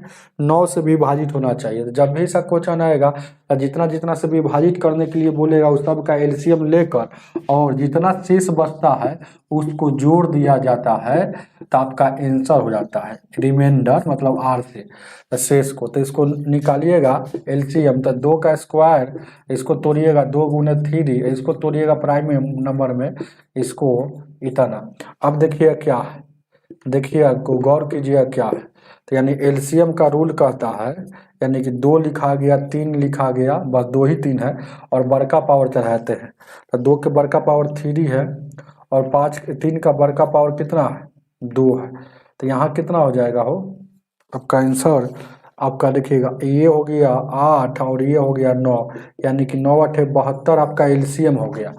A: 9 से विभाजित होना चाहिए। तो जब भी ऐसा क्वेश्चन आएगा तो जितना जितना से विभाजित करने के लिए बोलेगा उस सब का एलसीएम लेकर और जितना शेष बचता है उसको जोड़ दिया जाता है, तो आपका आंसर हो जाता है रिमाइंडर, मतलब आर से तो शेष को। तो इसको निकालिएगा एलसीएम, तो 2 का स्क्वायर, इसको तोड़िएगा 2 गुने 3, इसको तोड़िएगा प्राइम नंबर में, इसको इतना। अब देखिए क्या है, देखिए गौर कीजिए क्या है। तो यानी एलसीएम का रूल कहता है, यानी कि 2 लिखा गया, 3 लिखा गया, बस 2 ही 3 है और बड़का पावर चढ़ाते हैं। तो 2 के बड़का पावर 3 है और 3 का बड़का पावर कितना है, 2 है। तो यहाँ कितना हो जाएगा हो आपका आंसर? आपका देखिएगा ये हो गया 8 और ये हो गया 9, यानी कि 9 8 72 आपका एलसीएम हो गया।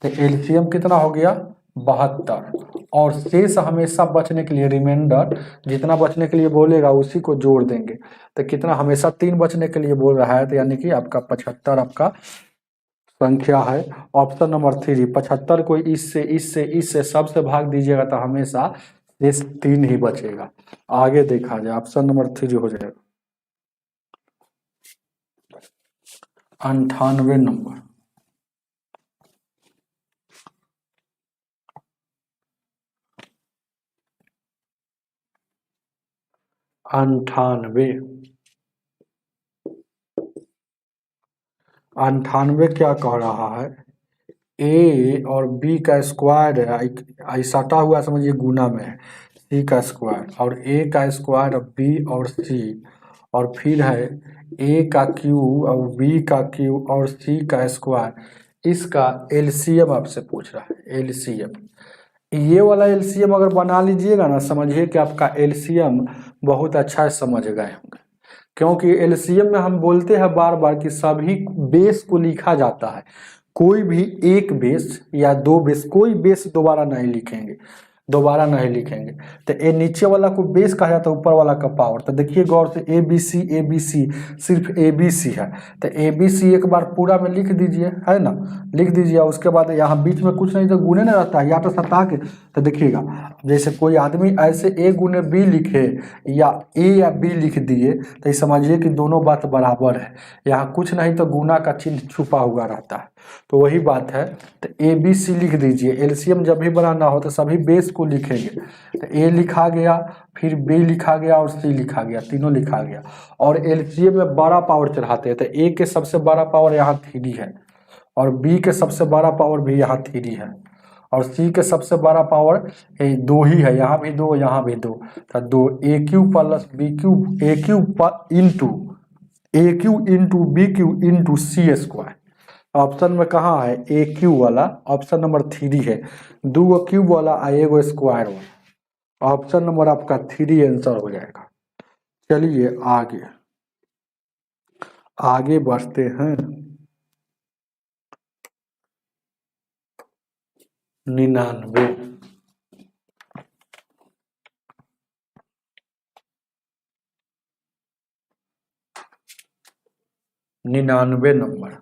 A: तो एलसीएम कितना हो गया, 72। और शेष हमेशा बचने के लिए रिमाइंडर जितना बचने के लिए बोलेगा उसी को जोड़ देंगे। तो कितना, हमेशा 3 बचने के लिए बोल रहा है, तो यानी कि आपका 75 आपका संख्या है। ऑप्शन नंबर 3, 75 को इससे सबसे भाग दीजिएगा तो हमेशा शेष 3 ही बचेगा। आगे देखा जाए, ऑप्शन नंबर 3 हो जाएगा। 98 नंबर, 98 क्या कह रहा है, ए और बी का स्क्वायर है, सटा हुआ समझिए गुना में है, सी का स्क्वायर और ए का स्क्वायर और बी और सी, और फिर है ए का क्यूब और बी का क्यूब और सी का स्क्वायर। इसका एलसीएम आपसे पूछ रहा है, एलसीएम। ये वाला एलसीएम अगर बना लीजिएगा ना, समझिए कि आपका एलसीएम बहुत अच्छा समझ गए होंगे। क्योंकि एलसीएम में हम बोलते हैं बार बार कि सभी बेस को लिखा जाता है, कोई भी एक बेस या 2 बेस, कोई बेस दोबारा नहीं लिखेंगे। तो ये नीचे वाला को बेस कहा जाता है, ऊपर वाला का पावर। तो देखिए गौर से ए बी सी सिर्फ ए बी सी है, तो ए बी सी एक बार पूरा में लिख दीजिए, है ना, लिख दीजिए। उसके बाद यहाँ बीच में कुछ नहीं तो गुने ना रहता है, या तो सता के। तो देखिएगा जैसे कोई आदमी ऐसे ए गुने बी लिखे या ए या बी लिख दिए तो ये समझिए कि दोनों बात बराबर है, यहाँ कुछ नहीं तो गुना का चिन्ह छुपा हुआ रहता है। तो वही बात है, तो ए बी सी लिख दीजिए। एलसीएम जब भी बनाना हो तो सभी बेस को लिखेंगे। तो ए लिखा गया, फिर बी लिखा गया और सी लिखा गया, तीनों लिखा गया। और एलसीएम में बड़ा पावर चढ़ाते हैं, तो ए के सबसे बड़ा पावर यहाँ 3 है और बी के सबसे बड़ा पावर भी यहाँ 3 है और सी के सबसे बड़ा पावर 2 ही है, यहाँ भी 2 यहाँ भी 2। तो 2 a cube plus b cube, a cube into a cube into b cube into c square. Option में कहाँ है ए क्यू वाला, ऑप्शन नंबर 3 है, 2 क्यूब वाला आ 1 स्क्वायर वाला, ऑप्शन नंबर आपका 3 आंसर हो जाएगा। चलिए आगे आगे बढ़ते हैं। 99 99 नंबर।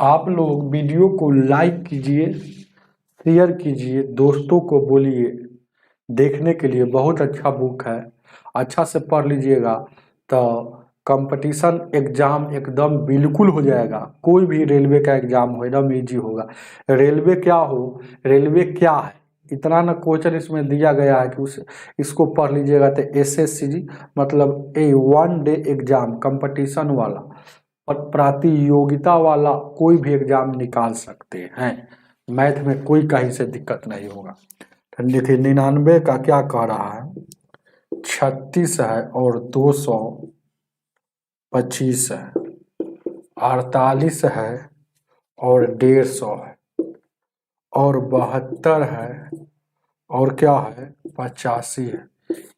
A: आप लोग वीडियो को लाइक कीजिए, शेयर कीजिए, दोस्तों को बोलिए देखने के लिए। बहुत अच्छा बुक है, अच्छा से पढ़ लीजिएगा तो कंपटीशन एग्जाम एकदम बिल्कुल हो जाएगा। कोई भी रेलवे का एग्जाम हो एकदम इजी होगा। रेलवे क्या हो, रेलवे क्या है, इतना ना क्वेश्चन इसमें दिया गया है कि उस इसको पढ़ लीजिएगा तो एसएससी मतलब ए 1 डे एग्जाम कंपटीशन वाला और प्रतियोगिता वाला कोई भी एग्जाम निकाल सकते हैं। मैथ में कोई कहीं से दिक्कत नहीं होगा। देखिए 99 का क्या कह रहा है, 36 है और 225 है, 48 है और 150 है और 72 है और क्या है 85 है।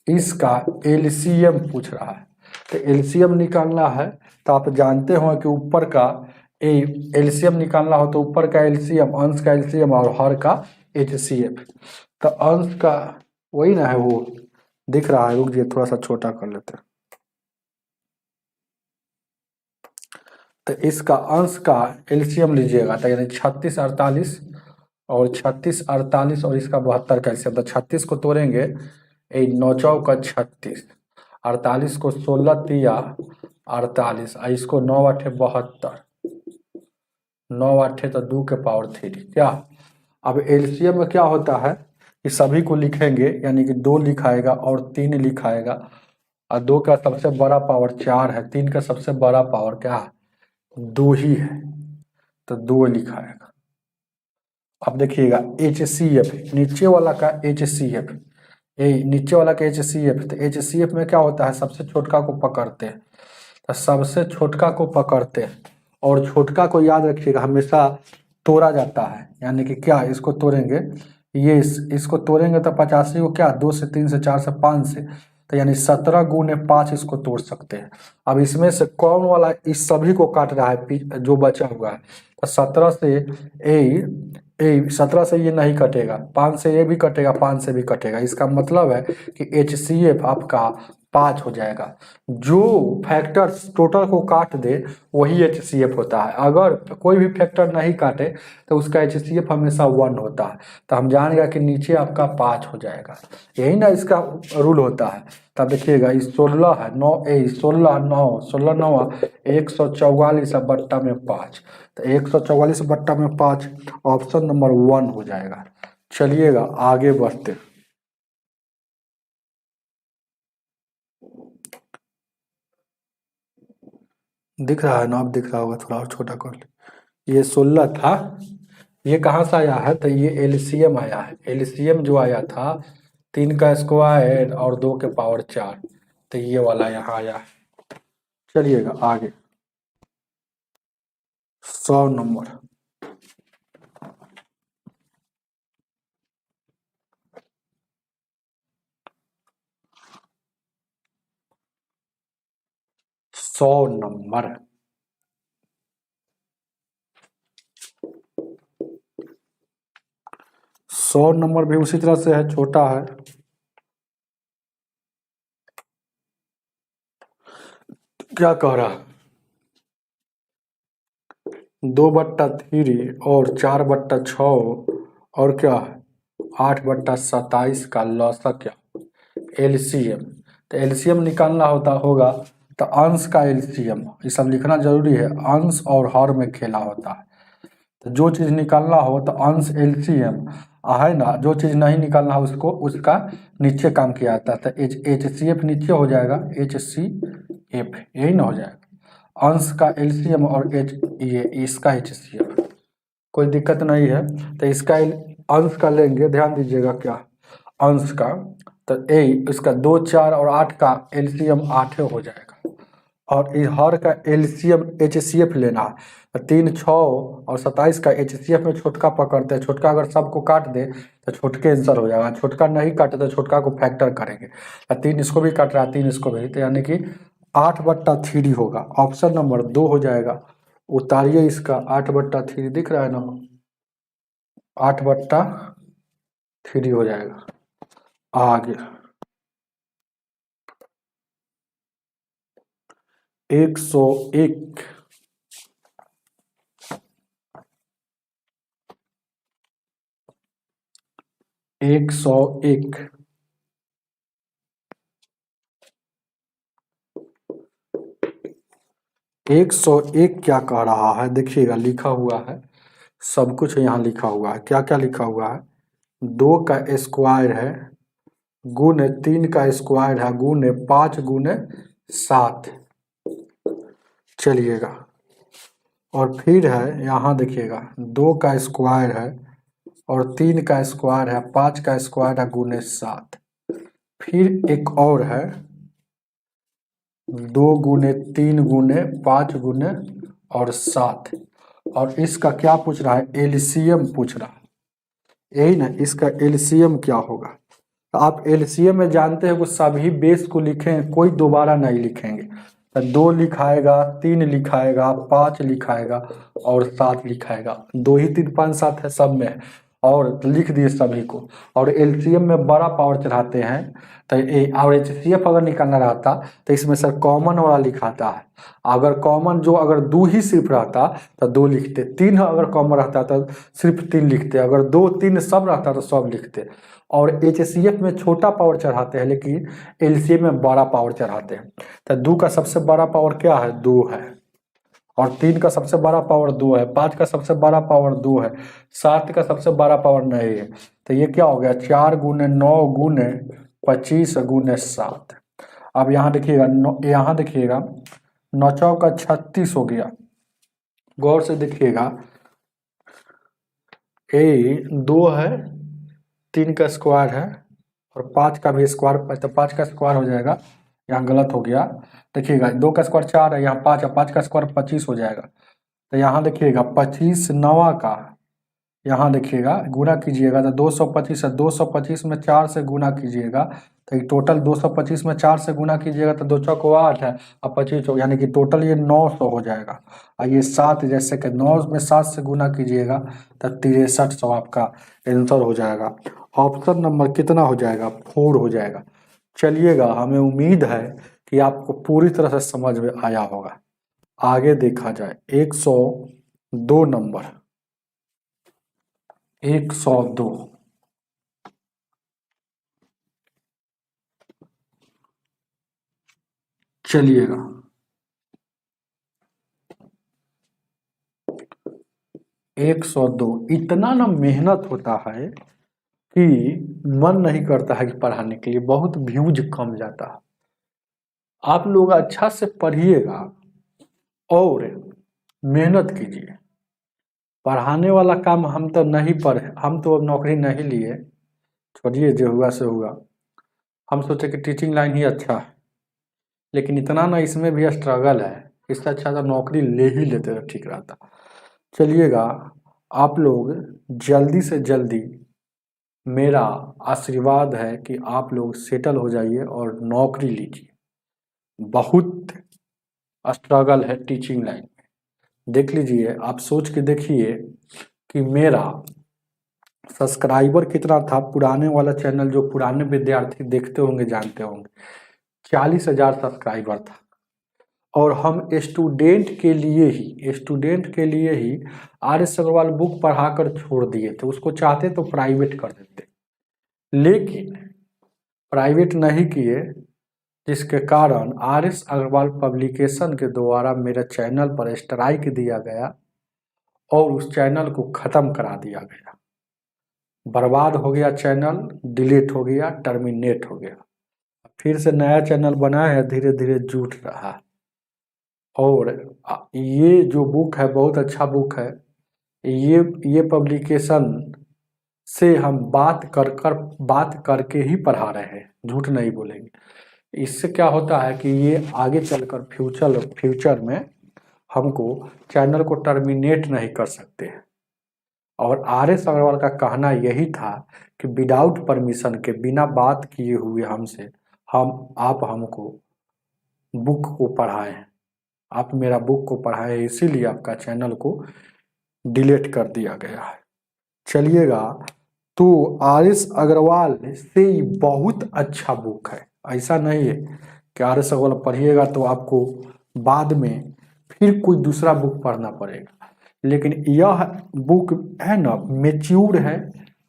A: इसका एलसीएम पूछ रहा है, तो एलसीएम निकालना है तो आप जानते हो कि ऊपर का एलसीएम निकालना हो तो ऊपर का एलसीएम, अंश का एलसीएम और हर का एचसीएफ। तो अंश का वही ना है, वो दिख रहा है, रुक जाइए थोड़ा सा छोटा कर लेते हैं। तो इसका अंश का एलसीएम लीजिएगा तो यानी 36 48 और 36 48 और इसका 72 का एलसीएम। तो 36 को तोड़ेंगे 9 चौका 36, 48 को 16 तिया 48, इसको 9 आठे 72, 9 आठे तो 2 के पावर 3 क्या। अब एलसीएम में क्या होता है कि सभी को लिखेंगे, यानी कि 2 लिखाएगा और 3 लिखाएगा, और 2 का सबसे बड़ा पावर 4 है, 3 का सबसे बड़ा पावर क्या है 2 ही है, तो 2 लिखाएगा। अब देखिएगा HCF नीचे वाला का HCF, नीचे वाला का HCF, तो HCF में क्या होता है सबसे छोटका को पकड़ते हैं, तो सबसे छोटका को पकड़ते हैं और छोटका को याद रखिएगा हमेशा तोड़ा जाता है, यानी कि क्या इसको तोड़ेंगे, ये इसको तोड़ेंगे तो 85 को क्या 2 से 3 से 4 से 5 से, तो यानी 17 गुने 5 इसको तोड़ सकते हैं। अब इसमें से कौन वाला इस सभी को काट रहा है जो बचा हुआ है, तो 17 से ए 17 से ये नहीं कटेगा, 5 से ये भी कटेगा, 5 से भी कटेगा। इसका मतलब है कि HCF आपका 5 हो जाएगा। जो फैक्टर टोटल को काट दे वही HCF होता है, अगर कोई भी फैक्टर नहीं काटे तो उसका HCF हमेशा 1 होता है। तो हम जानेगा कि नीचे आपका 5 हो जाएगा, यही ना इसका रूल होता है। तब देखिएगा इस 16 है 9 16 9 16 9 144 बट्टा में 5, तो 144 बट्टा में 5 ऑप्शन नंबर 1 हो जाएगा। चलिएगा आगे बढ़ते, दिख रहा है ना, अब दिख रहा होगा, थोड़ा और छोटा कर ले। ये 16 था, ये कहाँ से आया है, तो ये एलसीएम आया है। एलसीएम जो आया था 3 का स्क्वायर और 2 के पावर 4, तो ये वाला यहाँ आया है। चलिएगा आगे 100 नंबर। सौ नंबर 100 नंबर भी उसी तरह से है, छोटा है। क्या कह रहा है 2/3 और 4/6 और क्या है 8/27 का लॉसा क्या एलसीएम। तो एलसीएम निकालना होगा तो अंश का एलसीएम, ये सब लिखना जरूरी है। अंश और हर में खेला होता है, तो जो चीज़ निकालना हो तो अंश एलसीएम है ना, जो चीज़ नहीं निकालना हो उसको उसका नीचे काम किया जाता है। तो HCF नीचे हो जाएगा, HCF यही ना हो जाएगा, अंश का एलसीएम और ये इसका HCF, कोई दिक्कत नहीं है। तो इसका अंश का लेंगे, ध्यान दीजिएगा क्या अंश का, तो इसका 2 4 और 8 का एलसीएम 8 हो जाएगा, और इस हर का एलसीएम एचसीएफ लेना है। 3 6 और 27 का एचसीएफ में छोटका पकड़ते हैं, छोटका अगर सबको काट दे तो छोटके आंसर हो जाएगा, छोटका नहीं काटे तो छोटका को फैक्टर करेंगे। 3 इसको भी काट रहा है, 3 इसको भी, तो यानी कि 8/3 होगा। ऑप्शन नंबर 2 हो जाएगा। उतारिए इसका, 8/3 दिख रहा है ना, 8/3 हो जाएगा। आगे 101 101 101 क्या कह रहा है, देखिएगा लिखा हुआ है, सब कुछ यहाँ लिखा हुआ है। क्या क्या लिखा हुआ है, 2 का स्क्वायर है गुने 3 का स्क्वायर है गुने 5 गुने 7। चलिएगा, और फिर है यहाँ देखिएगा 2 का स्क्वायर है और 3 का स्क्वायर है, 5 का स्क्वायर है गुने 7। फिर एक और है 2 गुने 3 गुने 5 गुने और 7, और इसका क्या पूछ रहा है, एलसीएम पूछ रहा है, यही ना, इसका एलसीएम क्या होगा। तो आप एलसीएम में जानते हैं कि सभी बेस को लिखें, कोई दोबारा नहीं लिखेंगे। तो 2 लिखाएगा, 3 लिखाएगा, 5 लिखाएगा और 7 लिखाएगा। 2 ही 3 5 7 है सब में, और लिख दिए सभी को। और एलसीएम में बड़ा पावर चढ़ाते हैं, तो और एचसीएफ अगर निकालना रहता तो इसमें सर कॉमन वाला लिखाता है। अगर कॉमन जो अगर 2 ही सिर्फ रहता तो 2 लिखते, 3 अगर कॉमन रहता तो सिर्फ 3 लिखते, अगर 2 3 सब रहता तो सब लिखते। और एचसीएफ में छोटा पावर चढ़ाते हैं, लेकिन एलसीएम में बड़ा पावर चढ़ाते हैं। तो 2 का सबसे बड़ा पावर क्या है, 2 है, और 3 का सबसे बड़ा पावर 2 है, 5 का सबसे बड़ा पावर 2 है, 7 का सबसे बड़ा पावर नहीं है। तो ये क्या हो गया, 4 गुने 9 गुने 25 गुने 7। अब यहाँ देखिएगा, यहाँ देखिएगा 9 चौका 36 हो गया। गौर से देखिएगा, ये 2 है, 3 का स्क्वायर है और 5 का भी स्क्वायर, तो 5 का स्क्वायर हो जाएगा, यहाँ गलत हो गया। देखिएगा 2 का स्क्वायर 4 है, यहाँ 5 है, 5 का स्क्वायर 25 हो जाएगा। तो यहाँ देखिएगा 25 9 का, यहाँ देखिएगा गुना कीजिएगा तो 225 है, 225 में 4 से गुना कीजिएगा तो टोटल 225 में 4 से गुना कीजिएगा तो 2 चौक 8 है और 25 चौक, यानी कि टोटल ये 900 हो जाएगा। और ये 7, जैसे कि 9 में 7 से गुना कीजिएगा तो 6300 आपका आंसर हो जाएगा। ऑप्शन नंबर कितना हो जाएगा, 4 हो जाएगा। चलिएगा, हमें उम्मीद है कि आपको पूरी तरह से समझ में आया होगा। आगे देखा जाए 102 नंबर, 102 चलिएगा, 102 इतना ना मेहनत होता है कि मन नहीं करता है कि पढ़ाने के लिए, बहुत व्यूज कम जाता है। आप लोग अच्छा से पढ़िएगा और मेहनत कीजिए। पढ़ाने वाला काम हम तो नहीं पढ़े, हम तो अब नौकरी नहीं लिए, छोड़िए, जो हुआ सो हुआ। हम सोचे कि टीचिंग लाइन ही अच्छा है, लेकिन इतना ना इसमें भी स्ट्रगल है, इससे अच्छा तो नौकरी ले ही लेते तो ठीक रहता। चलिएगा, आप लोग जल्दी से जल्दी, मेरा आशीर्वाद है कि आप लोग सेटल हो जाइए और नौकरी लीजिए। बहुत स्ट्रगल है टीचिंग लाइन में। देख लीजिए, आप सोच के देखिए कि मेरा सब्सक्राइबर कितना था, पुराने वाला चैनल जो पुराने विद्यार्थी देखते होंगे जानते होंगे, 40,000 सब्सक्राइबर था। और हम स्टूडेंट के लिए ही आर.एस. अग्रवाल बुक पढ़ाकर छोड़ दिए थे। उसको चाहते तो प्राइवेट कर देते, लेकिन प्राइवेट नहीं किए, जिसके कारण आर.एस. अग्रवाल पब्लिकेशन के द्वारा मेरे चैनल पर स्ट्राइक दिया गया और उस चैनल को ख़त्म करा दिया गया। बर्बाद हो गया चैनल, डिलीट हो गया, टर्मिनेट हो गया। फिर से नया चैनल बना है, धीरे धीरे जुट रहा है। और ये जो बुक है बहुत अच्छा बुक है। ये पब्लिकेशन से हम बात करके ही पढ़ा रहे हैं, झूठ नहीं बोलेंगे। इससे क्या होता है कि ये आगे चलकर फ्यूचर में हमको चैनल को टर्मिनेट नहीं कर सकते हैं। और आर.एस. अग्रवाल का कहना यही था कि विदाउट परमिशन के, बिना बात किए हुए हमसे आप हमको बुक को पढ़ाएं, आप मेरा बुक को पढ़ाएं, इसीलिए आपका चैनल को डिलीट कर दिया गया है। चलिएगा, तो आर.एस. अग्रवाल से बहुत अच्छा बुक है, ऐसा नहीं है कि आर.एस. अग्रवाल पढ़िएगा तो आपको बाद में फिर कोई दूसरा बुक पढ़ना पड़ेगा। लेकिन यह बुक है ना, मेच्योर है,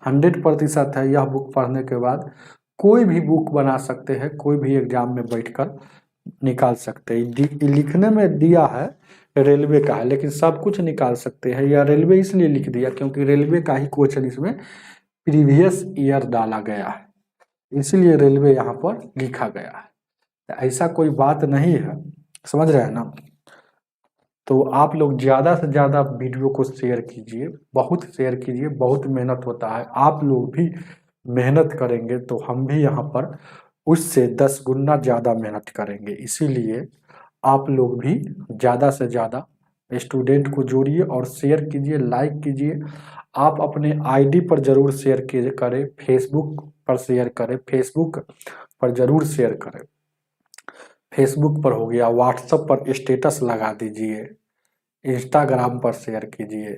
A: 100% है। यह बुक पढ़ने के बाद कोई भी बुक बना सकते हैं, कोई भी एग्जाम में बैठकर निकाल सकते हैं। लिखने में दिया है रेलवे का है, लेकिन सब कुछ निकाल सकते हैं। या रेलवे इसलिए लिख दिया क्योंकि रेलवे का ही क्वेश्चन इसमें प्रीवियस ईयर डाला गया है, इसलिए रेलवे यहाँ पर लिखा गया है। ऐसा कोई बात नहीं है, समझ रहे हैं ना। तो आप लोग ज़्यादा से ज़्यादा वीडियो को शेयर कीजिए, बहुत शेयर कीजिए, बहुत मेहनत होता है। आप लोग भी मेहनत करेंगे तो हम भी यहाँ पर उससे 10 गुना ज़्यादा मेहनत करेंगे। इसीलिए आप लोग भी ज़्यादा से ज़्यादा स्टूडेंट को जोड़िए और शेयर कीजिए, लाइक कीजिए। आप अपने आईडी पर ज़रूर शेयर करें, फेसबुक पर शेयर करें, फेसबुक पर ज़रूर शेयर करें। फेसबुक पर हो गया, व्हाट्सएप पर स्टेटस लगा दीजिए, इंस्टाग्राम पर शेयर कीजिए,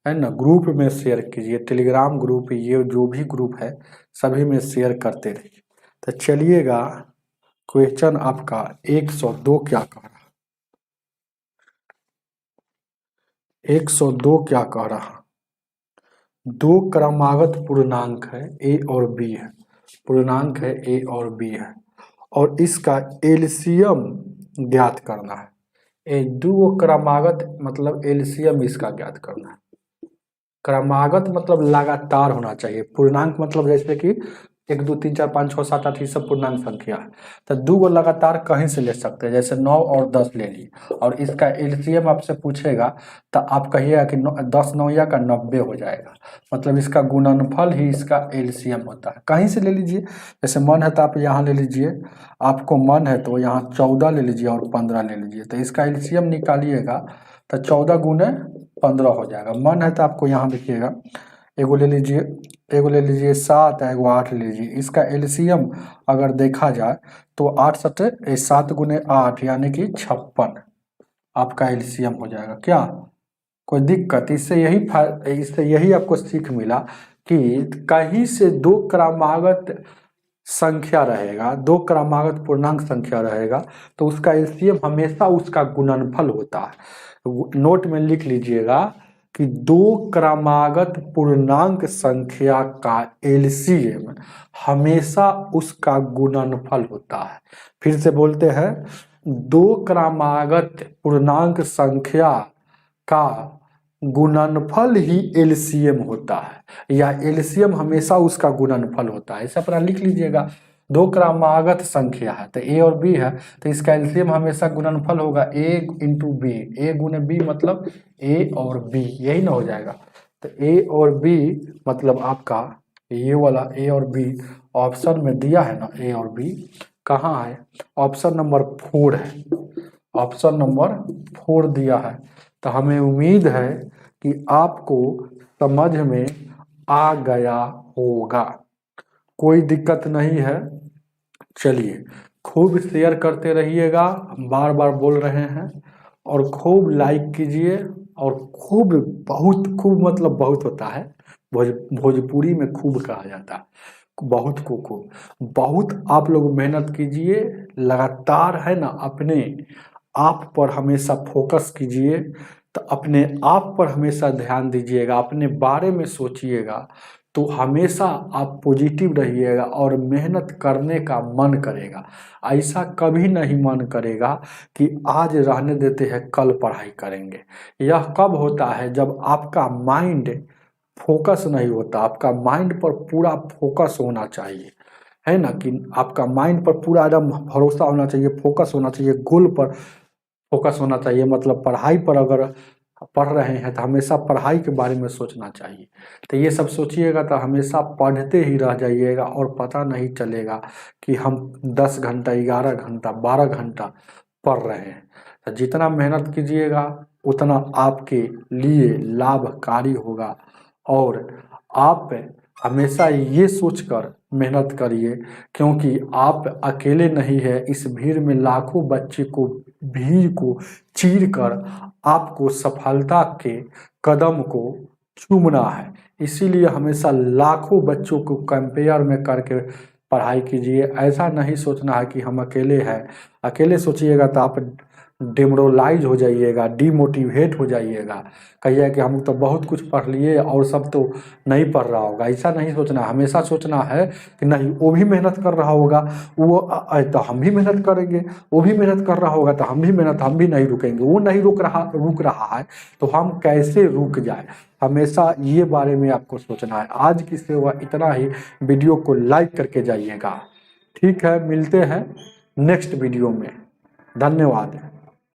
A: है ना, ग्रुप में शेयर कीजिए, टेलीग्राम ग्रुप, ये जो भी ग्रुप है सभी में शेयर करते रहिए। तो चलिएगा, क्वेश्चन आपका 102 क्या कह रहा, 102 क्या कह रहा, दो क्रमागत पूर्णांक है, ए और बी है, पूर्णांक है ए और बी है, और इसका एलसीएम ज्ञात करना है। ए दो क्रमागत मतलब एलसीएम इसका ज्ञात करना है। क्रमागत मतलब लगातार होना चाहिए, पूर्णांक मतलब जैसे कि 1 2 3 4 5 6 7 8 ये सब पूर्णांक संख्या है। तो दो को लगातार कहीं से ले सकते हैं, जैसे 9 और 10 ले ली, और इसका एलसीएम आपसे पूछेगा तो आप कहिएगा कि 10 9 या का 90 हो जाएगा, मतलब इसका गुणनफल ही इसका एलसीएम होता है। कहीं से ले लीजिए, जैसे मन है तो आप यहाँ ले लीजिए, आपको मन है तो यहाँ 14 ले लीजिए और 15 ले लीजिए, तो इसका एलसीएम निकालिएगा तो 14 गुने 15 हो जाएगा। मन है तो आपको यहाँ देखिएगा, एगो ले लीजिए, एगो ले लीजिए 7, एगो 8 ले लीजिए। इसका एलसीएम अगर देखा जाए तो 8 सटे 7 गुने 8 यानी कि 56 आपका एलसीएम हो जाएगा। क्या कोई दिक्कत? इससे यही आपको सीख मिला कि कहीं से दो क्रमागत संख्या रहेगा, दो क्रमागत पूर्णांक संख्या रहेगा तो उसका एलसीएम हमेशा उसका गुणनफल होता है। नोट में लिख लीजिएगा कि दो क्रमागत पूर्णांक संख्या का एलसीएम हमेशा उसका गुणनफल होता है। फिर से बोलते हैं, दो क्रमागत पूर्णांक संख्या का गुणनफल ही एलसीएम होता है, या एलसीएम हमेशा उसका गुणनफल होता है। ऐसा अपना लिख लीजिएगा, दो क्रमागत संख्या है तो ए और बी है, तो इसका एलसीएम हमेशा गुणनफल होगा ए इंटू बी, ए गुने बी मतलब ए और बी, यही ना हो जाएगा। तो ए और बी मतलब आपका ये वाला ए और बी ऑप्शन में दिया है ना, ए और बी कहाँ है, ऑप्शन नंबर 4 है, ऑप्शन नंबर 4 दिया है। तो हमें उम्मीद है कि आपको समझ में आ गया होगा, कोई दिक्कत नहीं है। चलिए, खूब शेयर करते रहिएगा, बार बार बोल रहे हैं, और खूब लाइक कीजिए, और खूब, बहुत खूब मतलब बहुत होता है, भोजपुरी में खूब कहा जाता है, बहुत को खूब, बहुत आप लोग मेहनत कीजिए लगातार, है ना, अपने आप पर हमेशा फोकस कीजिए, तो अपने आप पर हमेशा ध्यान दीजिएगा, अपने बारे में सोचिएगा, तो हमेशा आप पॉजिटिव रहिएगा और मेहनत करने का मन करेगा। ऐसा कभी नहीं मन करेगा कि आज रहने देते हैं कल पढ़ाई करेंगे। यह कब होता है, जब आपका माइंड फोकस नहीं होता, आपका माइंड पर पूरा फोकस होना चाहिए, है ना, कि आपका माइंड पर पूरा एकदम भरोसा होना चाहिए, फोकस होना चाहिए, गोल पर फोकस होना चाहिए, मतलब पढ़ाई पर अगर पढ़ रहे हैं तो हमेशा पढ़ाई के बारे में सोचना चाहिए। तो ये सब सोचिएगा तो हमेशा पढ़ते ही रह जाइएगा और पता नहीं चलेगा कि हम 10 घंटा, 11 घंटा, 12 घंटा पढ़ रहे हैं। तो जितना मेहनत कीजिएगा उतना आपके लिए लाभकारी होगा। और आप हमेशा ये सोचकर मेहनत करिए, क्योंकि आप अकेले नहीं है, इस भीड़ में लाखों बच्चे को, भीड़ को चीर कर आपको सफलता के कदम को चूमना है। इसीलिए हमेशा लाखों बच्चों को कंपेयर में करके पढ़ाई कीजिए। ऐसा नहीं सोचना है कि हम अकेले हैं। अकेले सोचिएगा तो आप डिमोरलाइज हो जाइएगा, डीमोटिवेट हो जाइएगा, कहिए कि हम तो बहुत कुछ पढ़ लिए और सब तो नहीं पढ़ रहा होगा। ऐसा नहीं सोचना, हमेशा सोचना है कि नहीं वो भी मेहनत कर रहा होगा, वो तो हम भी मेहनत करेंगे, वो भी मेहनत कर रहा होगा तो हम भी नहीं रुकेंगे। वो नहीं रुक रहा है तो हम कैसे रुक जाए। हमेशा ये बारे में आपको सोचना है। आज की सेवा इतना ही। वीडियो को लाइक करके जाइएगा। ठीक है, मिलते हैं नेक्स्ट वीडियो में। धन्यवाद।